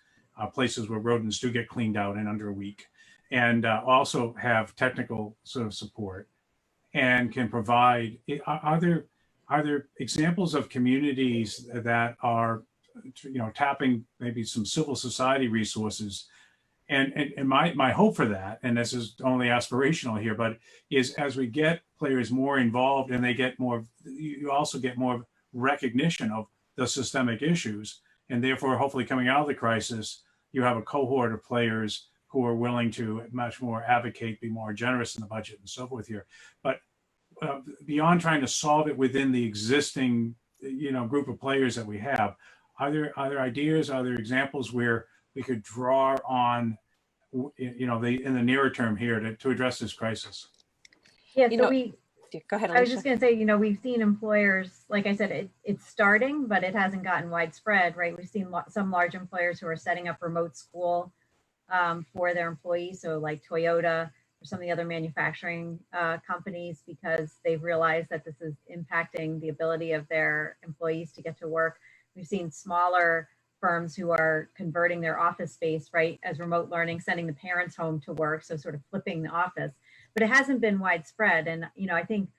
places where rodents do get cleaned out in under a week, and also have technical sort of support and can provide. Are there examples of communities that are, tapping maybe some civil society resources? And my hope for that, and this is only aspirational here, but is as we get players more involved and they get more, you also get more recognition of the systemic issues, and therefore hopefully coming out of the crisis, you have a cohort of players who are willing to much more advocate, be more generous in the budget and so forth here. But beyond trying to solve it within the existing, group of players that we have, are there ideas, are there examples where we could draw on, in the nearer term here to address this crisis? Yeah, so go ahead, Alicia. I was just going to say, we've seen employers, like I said, it's starting, but it hasn't gotten widespread, right? We've seen some large employers who are setting up remote school for their employees. So like Toyota or some of the other manufacturing companies, because they've realized that this is impacting the ability of their employees to get to work. We've seen smaller firms who are converting their office space, right, as remote learning, sending the parents home to work, so sort of flipping the office. But it hasn't been widespread. And, I think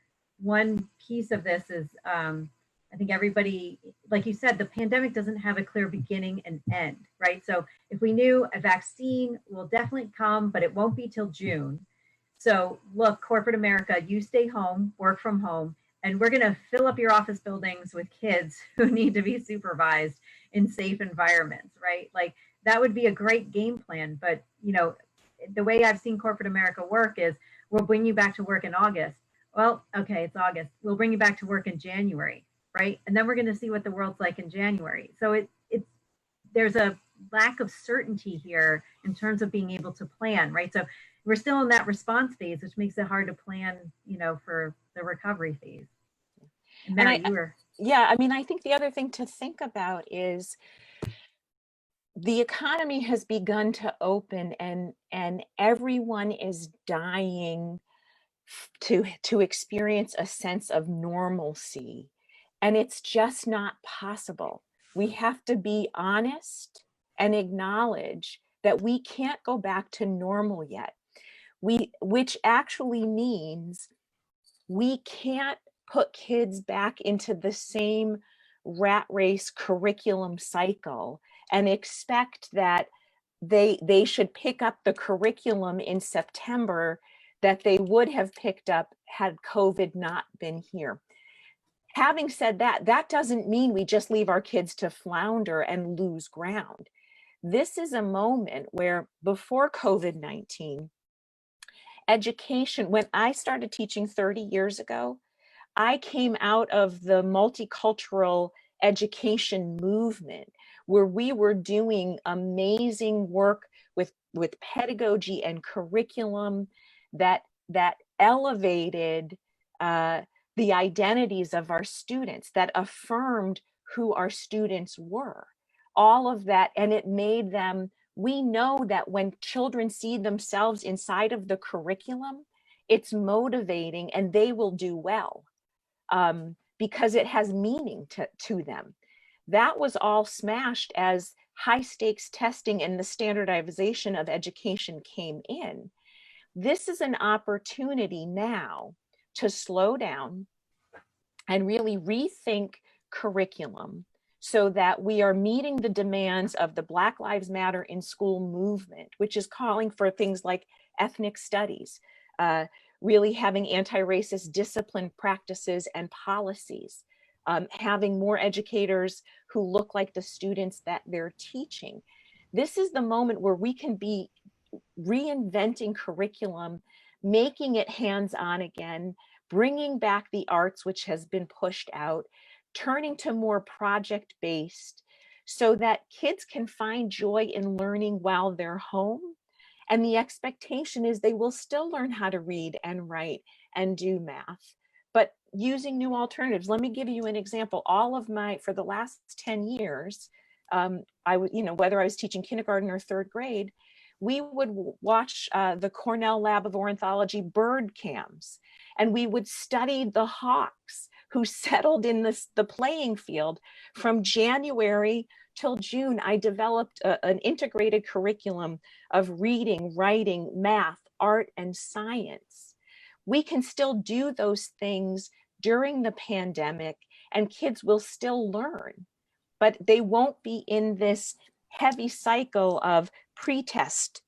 one piece of this is, I think everybody, like you said, the pandemic doesn't have a clear beginning and end, right? So if we knew a vaccine will definitely come, but it won't be till June. So look, corporate America, you stay home, work from home, and we're going to fill up your office buildings with kids who need to be supervised in safe environments, right? Like that would be a great game plan. But, the way I've seen corporate America work is we'll bring you back to work in August. Well, okay, it's August. We'll bring you back to work in January, right? And then we're going to see what the world's like in January. So there's a lack of certainty here in terms of being able to plan, right? So we're still in that response phase, which makes it hard to plan, for the recovery phase. And Merrie, I think the other thing to think about is the economy has begun to open, and everyone is dying to experience a sense of normalcy, and it's just not possible. We have to be honest and acknowledge that we can't go back to normal yet. Which actually means we can't put kids back into the same rat race curriculum cycle and expect that they should pick up the curriculum in September that they would have picked up had COVID not been here. Having said that, that doesn't mean we just leave our kids to flounder and lose ground. This is a moment where before COVID-19, education, when I started teaching 30 years ago, I came out of the multicultural education movement where we were doing amazing work with pedagogy and curriculum that elevated the identities of our students, that affirmed who our students were. All of that, and it made them, we know that when children see themselves inside of the curriculum, it's motivating and they will do well. Because it has meaning to them. That was all smashed as high stakes testing and the standardization of education came in. This is an opportunity now to slow down and really rethink curriculum so that we are meeting the demands of the Black Lives Matter in School movement, which is calling for things like ethnic studies, really having anti-racist discipline practices and policies, having more educators who look like the students that they're teaching. This is the moment where we can be reinventing curriculum, making it hands-on again, bringing back the arts, which has been pushed out, turning to more project-based so that kids can find joy in learning while they're home. And the expectation is they will still learn how to read and write and do math, but using new alternatives. Let me give you an example. For the last 10 years, whether I was teaching kindergarten or third grade, we would watch the Cornell Lab of Ornithology bird cams, and we would study the hawks who settled in the playing field from January till June. I developed an integrated curriculum of reading, writing, math, art, and science. We can still do those things during the pandemic and kids will still learn, but they won't be in this heavy cycle of pre-test,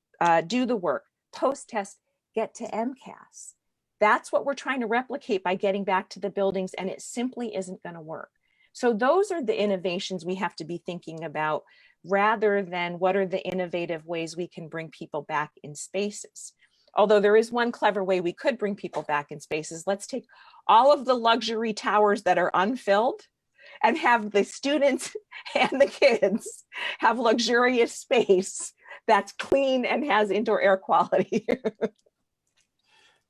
do the work, post-test, get to MCAS. That's what we're trying to replicate by getting back to the buildings, and it simply isn't going to work. So those are the innovations we have to be thinking about rather than what are the innovative ways we can bring people back in spaces. Although there is one clever way we could bring people back in spaces. Let's take all of the luxury towers that are unfilled and have the students and the kids have luxurious space that's clean and has indoor air quality.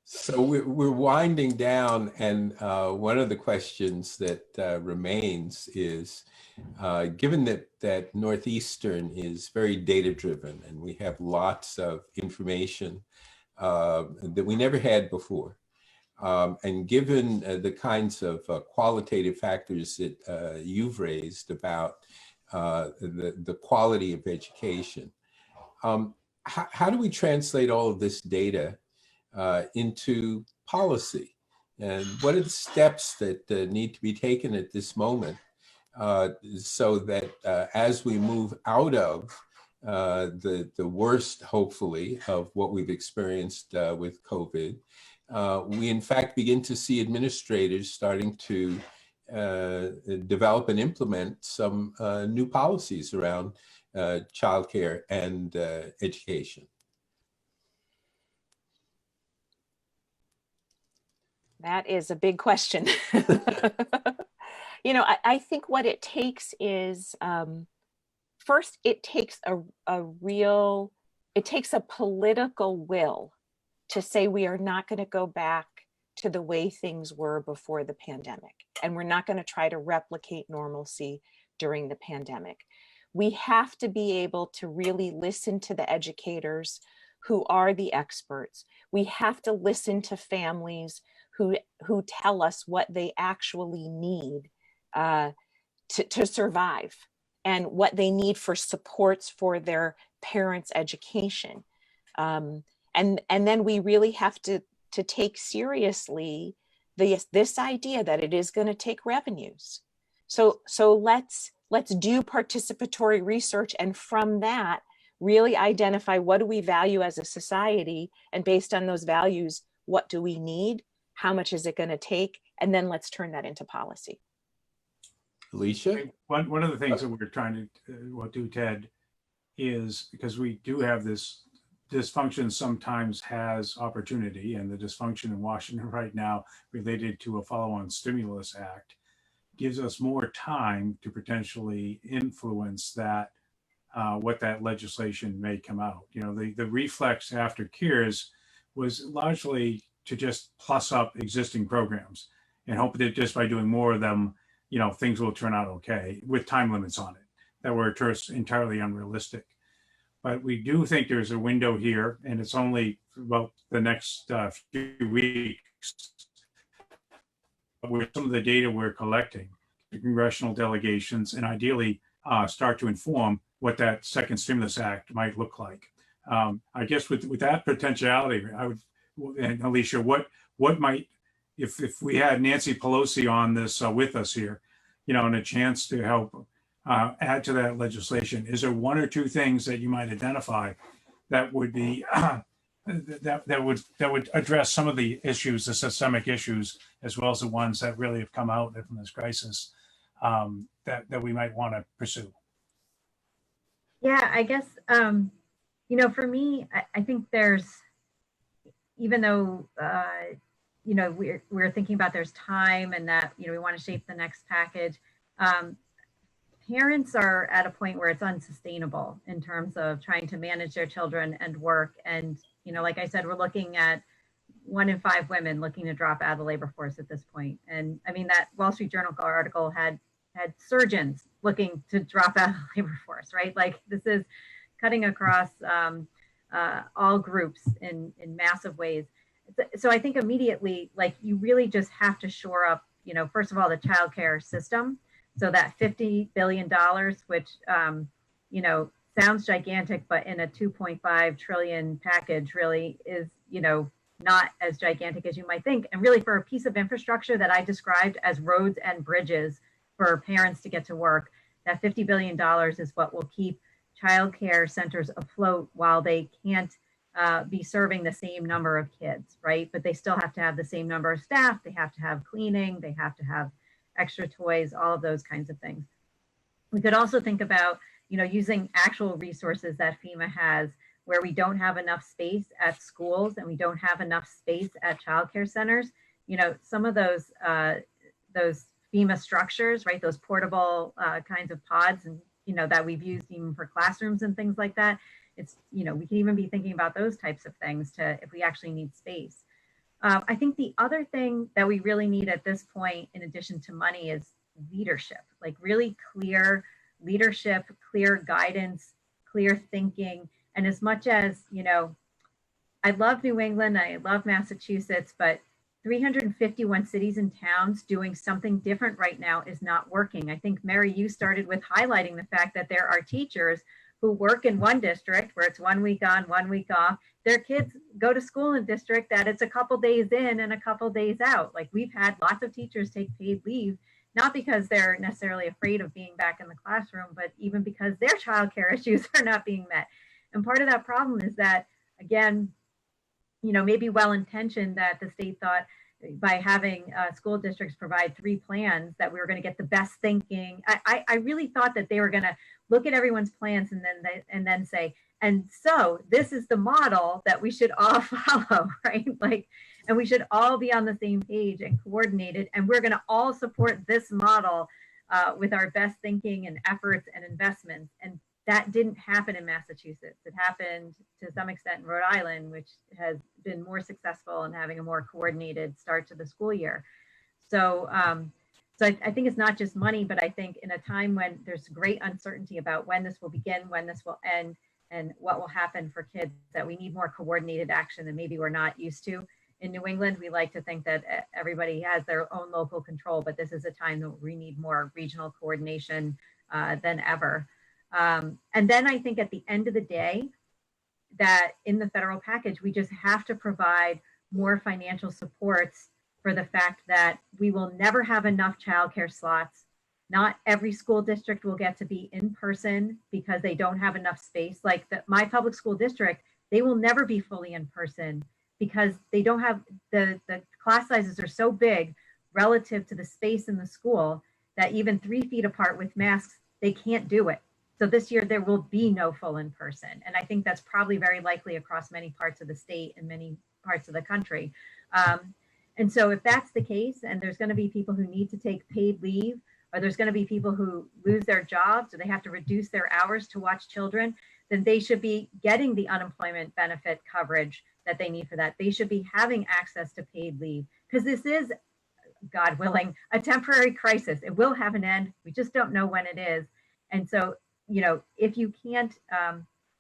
So we're winding down, and one of the questions that remains is, given that Northeastern is very data-driven and we have lots of information that we never had before, and given the kinds of qualitative factors that you've raised about the quality of education, how do we translate all of this data into policy? And what are the steps that need to be taken at this moment so that as we move out of the worst, hopefully, of what we've experienced with COVID, we in fact begin to see administrators starting to develop and implement some new policies around childcare and education? That is a big question. I think what it takes is, first, it takes a political will to say we are not going to go back to the way things were before the pandemic, and we're not going to try to replicate normalcy during the pandemic. We have to be able to really listen to the educators who are the experts. We have to listen to families who tell us what they actually need to survive and what they need for supports for their parents' education. And then we really have to take seriously this idea that it is going to take revenues. So let's do participatory research, and from that, really identify what do we value as a society, and based on those values, what do we need? How much is it going to take? And then let's turn that into policy. Alicia? One of the things that we're trying to do, Ted, is because we do have this dysfunction sometimes has opportunity, and the dysfunction in Washington right now related to a follow-on stimulus act gives us more time to potentially influence that, what that legislation may come out. You know, the reflex after CARES was largely to just plus up existing programs and hope that just by doing more of them, you know, things will turn out okay, with time limits on it that were entirely unrealistic. But we do think there's a window here, and it's only about the next few weeks, with some of the data we're collecting, the congressional delegations, and ideally start to inform what that second stimulus act might look like. I guess with that potentiality, I would, and Alicia, what might, if we had Nancy Pelosi on this with us here, you know, and a chance to help add to that legislation, is there one or two things that you might identify that would be that would address some of the issues, the systemic issues, as well as the ones that really have come out from this crisis, that we might want to pursue? Yeah, I guess, you know, for me, I think there's, even though, you know, we're thinking about there's time and that, you know, we want to shape the next package. Parents are at a point where it's unsustainable in terms of trying to manage their children and work. And, you know, like I said, we're looking at 1 in 5 women looking to drop out of the labor force at this point. And I mean, that Wall Street Journal article had surgeons looking to drop out of the labor force, right? Like, this is cutting across all groups in massive ways. So I think immediately, like, you really just have to shore up, you know, first of all, the childcare system. So that $50 billion, which, you know, sounds gigantic, but in a 2.5 trillion package really is, you know, not as gigantic as you might think. And really, for a piece of infrastructure that I described as roads and bridges for parents to get to work, that $50 billion is what will keep childcare centers afloat while they can't be serving the same number of kids, right? But they still have to have the same number of staff. They have to have cleaning. They have to have extra toys, all of those kinds of things. We could also think about, you know, using actual resources that FEMA has, where we don't have enough space at schools and we don't have enough space at childcare centers. You know, some of those FEMA structures, right? Those portable kinds of pods, and, you know, that we've used even for classrooms and things like that. It's, you know, we can even be thinking about those types of things to, if we actually need space. I think the other thing that we really need at this point, in addition to money, is leadership, like really clear leadership, clear guidance, clear thinking. And as much as, you know, I love New England, I love Massachusetts, but 351 cities and towns doing something different right now is not working. I think, Merrie, you started with highlighting the fact that there are teachers who work in one district where it's 1 week on, 1 week off. Their kids go to school in a district that it's a couple days in and a couple days out. Like, we've had lots of teachers take paid leave, not because they're necessarily afraid of being back in the classroom, but even because their childcare issues are not being met. And part of that problem is that, again, you know, maybe well-intentioned, that the state thought by having school districts provide 3 plans that we were going to get the best thinking. I really thought that they were going to look at everyone's plans and then say, and so this is the model that we should all follow, right? Like, and we should all be on the same page and coordinated, and we're going to all support this model with our best thinking and efforts and investments. And that didn't happen in Massachusetts. It happened to some extent in Rhode Island, which has been more successful in having a more coordinated start to the school year. So, so I think it's not just money, but I think in a time when there's great uncertainty about when this will begin, when this will end, and what will happen for kids, that we need more coordinated action than maybe we're not used to. In New England, we like to think that everybody has their own local control, but this is a time that we need more regional coordination than ever. And then I think at the end of the day, that in the federal package, we just have to provide more financial supports for the fact that we will never have enough childcare slots, Not every school district will get to be in person because they don't have enough space. Like my public school district, they will never be fully in person because they don't have the class sizes are so big relative to the space in the school that even 3 feet apart with masks, they can't do it. So this year there will be no full in person. And I think that's probably very likely across many parts of the state and many parts of the country. And so if that's the case, and there's going to be people who need to take paid leave, or there's going to be people who lose their jobs, or they have to reduce their hours to watch children, then they should be getting the unemployment benefit coverage that they need for that. They should be having access to paid leave, because this is, God willing, a temporary crisis. It will have an end. We just don't know when it is. And so, you know, if you can't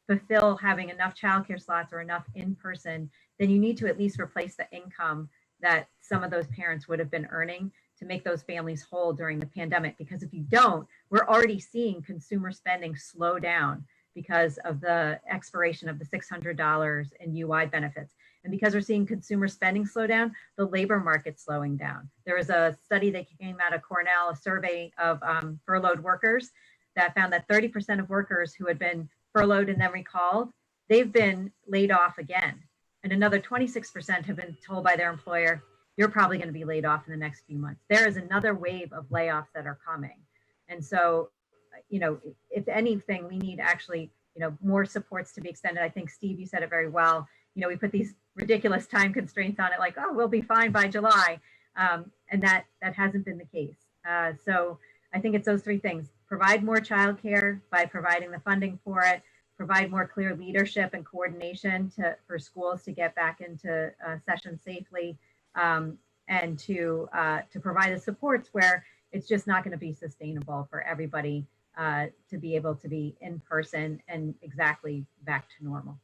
fulfill having enough childcare slots or enough in person, then you need to at least replace the income that some of those parents would have been earning to make those families whole during the pandemic. Because if you don't, we're already seeing consumer spending slow down because of the expiration of the $600 in UI benefits. And because we're seeing consumer spending slow down, the labor market's slowing down. There was a study that came out of Cornell, a survey of furloughed workers, that found that 30% of workers who had been furloughed and then recalled, they've been laid off again. And another 26% have been told by their employer, you're probably going to be laid off in the next few months. There is another wave of layoffs that are coming. And so, you know, if anything, we need actually, you know, more supports to be extended. I think, Steve, you said it very well. You know, we put these ridiculous time constraints on it, like, oh, we'll be fine by July. And that hasn't been the case. So I think it's those three things: provide more childcare by providing the funding for it, provide more clear leadership and coordination for schools to get back into session safely, and to provide the supports where it's just not going to be sustainable for everybody to be able to be in person and exactly back to normal.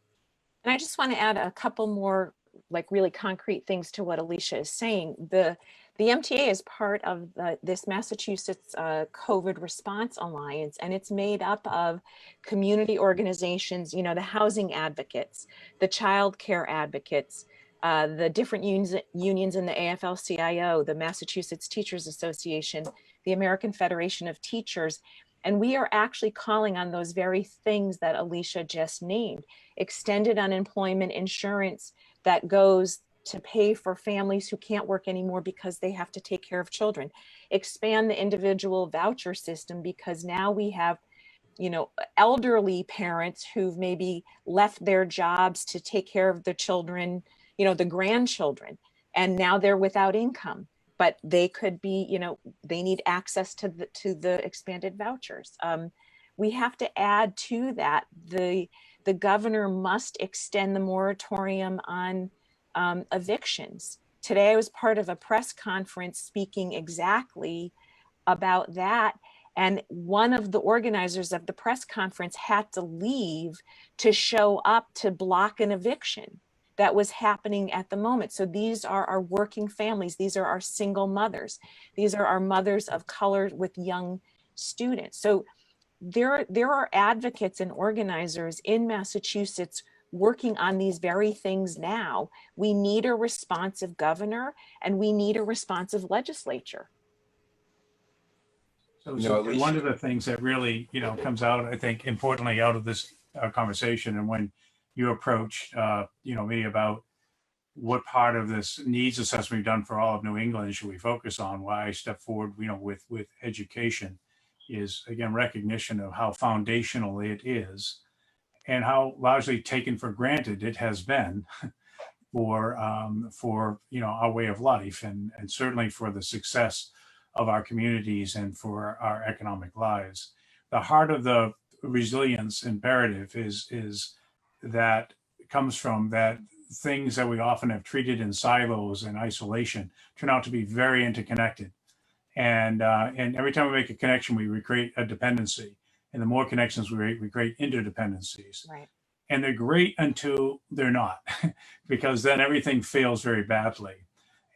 And I just want to add a couple more like really concrete things to what Alicia is saying. The MTA is part of this Massachusetts COVID Response Alliance, and it's made up of community organizations, you know, the housing advocates, the child care advocates, the different unions in the AFL-CIO, the Massachusetts Teachers Association, the American Federation of Teachers. And we are actually calling on those very things that Alicia just named: extended unemployment insurance that goes to pay for families who can't work anymore because they have to take care of children, expand the individual voucher system, because now we have, you know, elderly parents who've maybe left their jobs to take care of the children, you know, the grandchildren, and now they're without income. But they could be, you know, they need access to the expanded vouchers. We have to add to that, the governor must extend the moratorium on evictions. Today I was part of a press conference speaking exactly about that. And one of the organizers of the press conference had to leave to show up to block an eviction that was happening at the moment. So these are our working families. These are our single mothers. These are our mothers of color with young students. So there are advocates and organizers in Massachusetts working on these very things now. We need a responsive governor, and we need a responsive legislature. So one of the things that really, you know, comes out, I think, importantly out of this conversation, and when you approached, you know, me about what part of this needs assessment we've done for all of New England should we focus on, why I step forward, you know, with education, is again recognition of how foundational it is and how largely taken for granted it has been for you know, our way of life, and certainly for the success of our communities and for our economic lives. The heart of the resilience imperative is that comes from that things that we often have treated in silos and isolation turn out to be very interconnected. And every time we make a connection, we create a dependency. And the more connections we create interdependencies. Right. And they're great until they're not, because then everything fails very badly.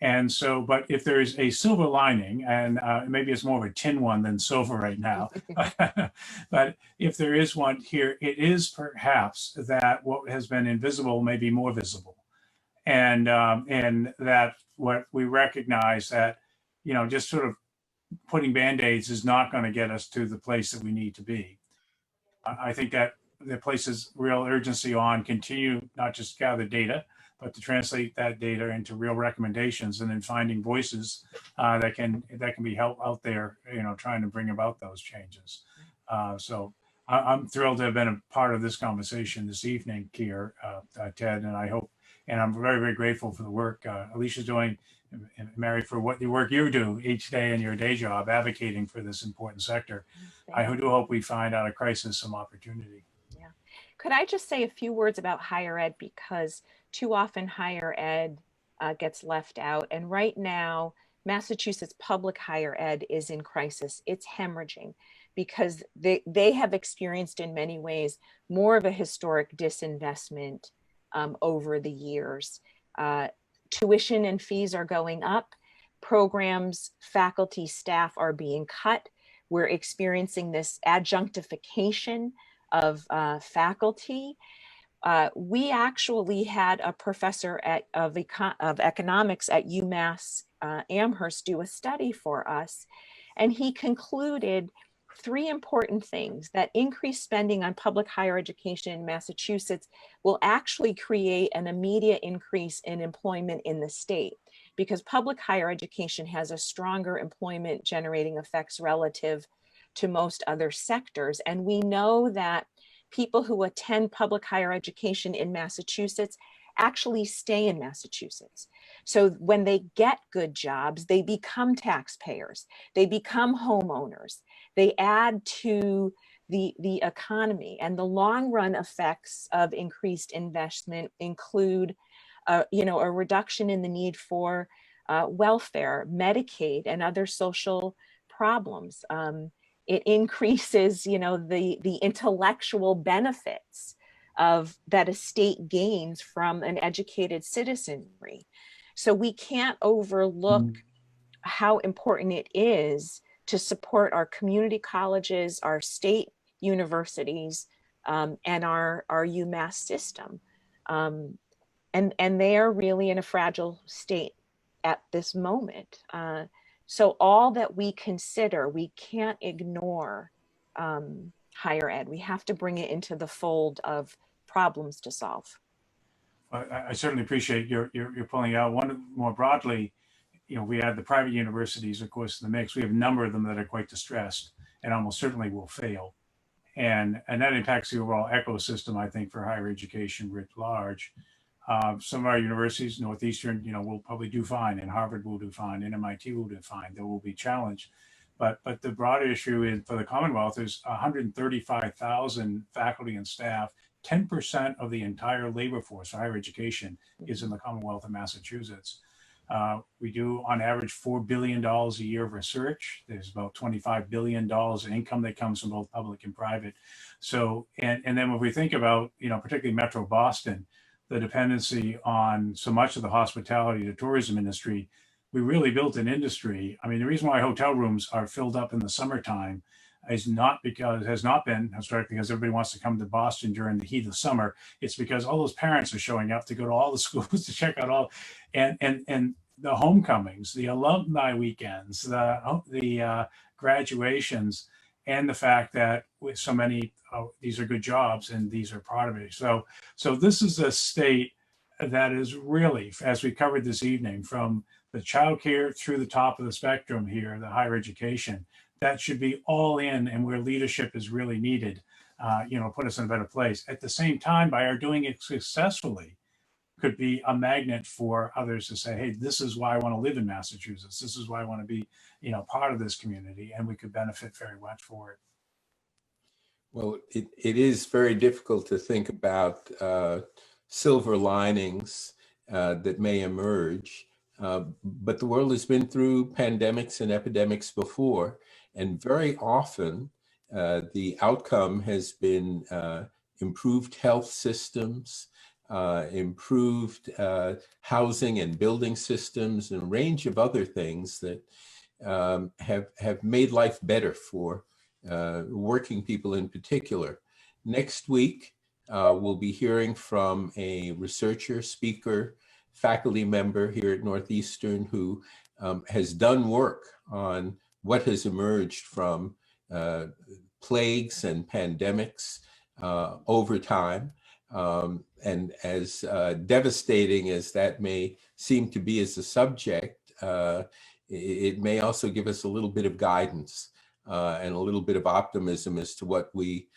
And so, but if there is a silver lining, and maybe it's more of a tin one than silver right now, but if there is one here, it is perhaps that what has been invisible may be more visible. And that what we recognize that, you know, just sort of putting Band-Aids is not going to get us to the place that we need to be. I think that the places real urgency on continue, not just gather data, but to translate that data into real recommendations, and then finding voices that can be helped out there, trying to bring about those changes. So I'm thrilled to have been a part of this conversation this evening here, Ted, and I hope, and I'm very, very grateful for the work Alicia's doing, and Merrie, for what the work you do each day in your day job, advocating for this important sector. I do hope we find out of crisis some opportunity. Yeah. Could I just say a few words about higher ed, because too often higher ed gets left out. And right now, Massachusetts public higher ed is in crisis. It's hemorrhaging because they have experienced in many ways more of a historic disinvestment over the years. Tuition and fees are going up. Programs, faculty, staff are being cut. We're experiencing this adjunctification of faculty. We actually had a professor of economics at UMass Amherst do a study for us, and he concluded 3 important things: that increased spending on public higher education in Massachusetts will actually create an immediate increase in employment in the state, because public higher education has a stronger employment generating effects relative to most other sectors. And we know that people who attend public higher education in Massachusetts actually stay in Massachusetts. So when they get good jobs, they become taxpayers, they become homeowners, they add to the economy. And the long run effects of increased investment include a reduction in the need for welfare, Medicaid, and other social problems. It increases, the intellectual benefits of that a state gains from an educated citizenry. So we can't overlook how important it is to support our community colleges, our state universities, and our UMass system. And they are really in a fragile state at this moment. So all that we consider, we can't ignore higher ed. We have to bring it into the fold of problems to solve. I certainly appreciate your pulling out. One more broadly, we add the private universities, of course, in the mix. We have a number of them that are quite distressed and almost certainly will fail. And that impacts the overall ecosystem, I think, for higher education writ large. Some of our universities, Northeastern, will probably do fine, and Harvard will do fine, and MIT will do fine. There will be challenge. But the broader issue for the Commonwealth is 135,000 faculty and staff. 10% of the entire labor force for higher education is in the Commonwealth of Massachusetts. We do, on average, $4 billion a year of research. There's about $25 billion in income that comes from both public and private. So, and then when we think about, particularly Metro Boston, the dependency on so much of the hospitality, the tourism industry, we really built an industry. I mean, the reason why hotel rooms are filled up in the summertime has not been historically because everybody wants to come to Boston during the heat of summer. It's because all those parents are showing up to go to all the schools to check out all, and the homecomings, the alumni weekends, the graduations, and the fact that with so many, these are good jobs and these are part of it. So this is a state that is really, as we covered this evening, from the childcare through the top of the spectrum here, the higher education, that should be all in, and where leadership is really needed, put us in a better place. At the same time, by our doing it successfully, could be a magnet for others to say, hey, this is why I want to live in Massachusetts. This is why I want to be, part of this community, and we could benefit very much for it. Well, it is very difficult to think about silver linings that may emerge, but the world has been through pandemics and epidemics before, and very often the outcome has been improved health systems, improved housing and building systems, and a range of other things that have made life better for working people in particular. Next week, we'll be hearing from a researcher, speaker, faculty member here at Northeastern who has done work on what has emerged from plagues and pandemics over time. And as devastating as that may seem to be as a subject, it may also give us a little bit of guidance and a little bit of optimism as to what we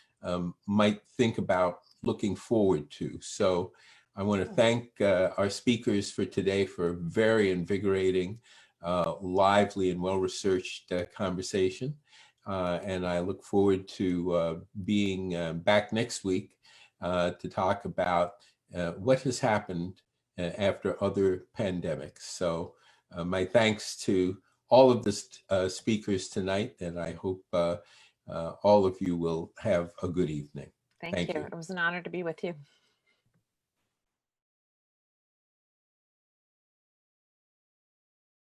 might think about looking forward to. So I want to thank our speakers for today for a very invigorating, lively and well-researched conversation. And I look forward to being back next week to talk about what has happened after other pandemics. So my thanks to all of the speakers tonight, and I hope all of you will have a good evening. Thank you. It was an honor to be with you.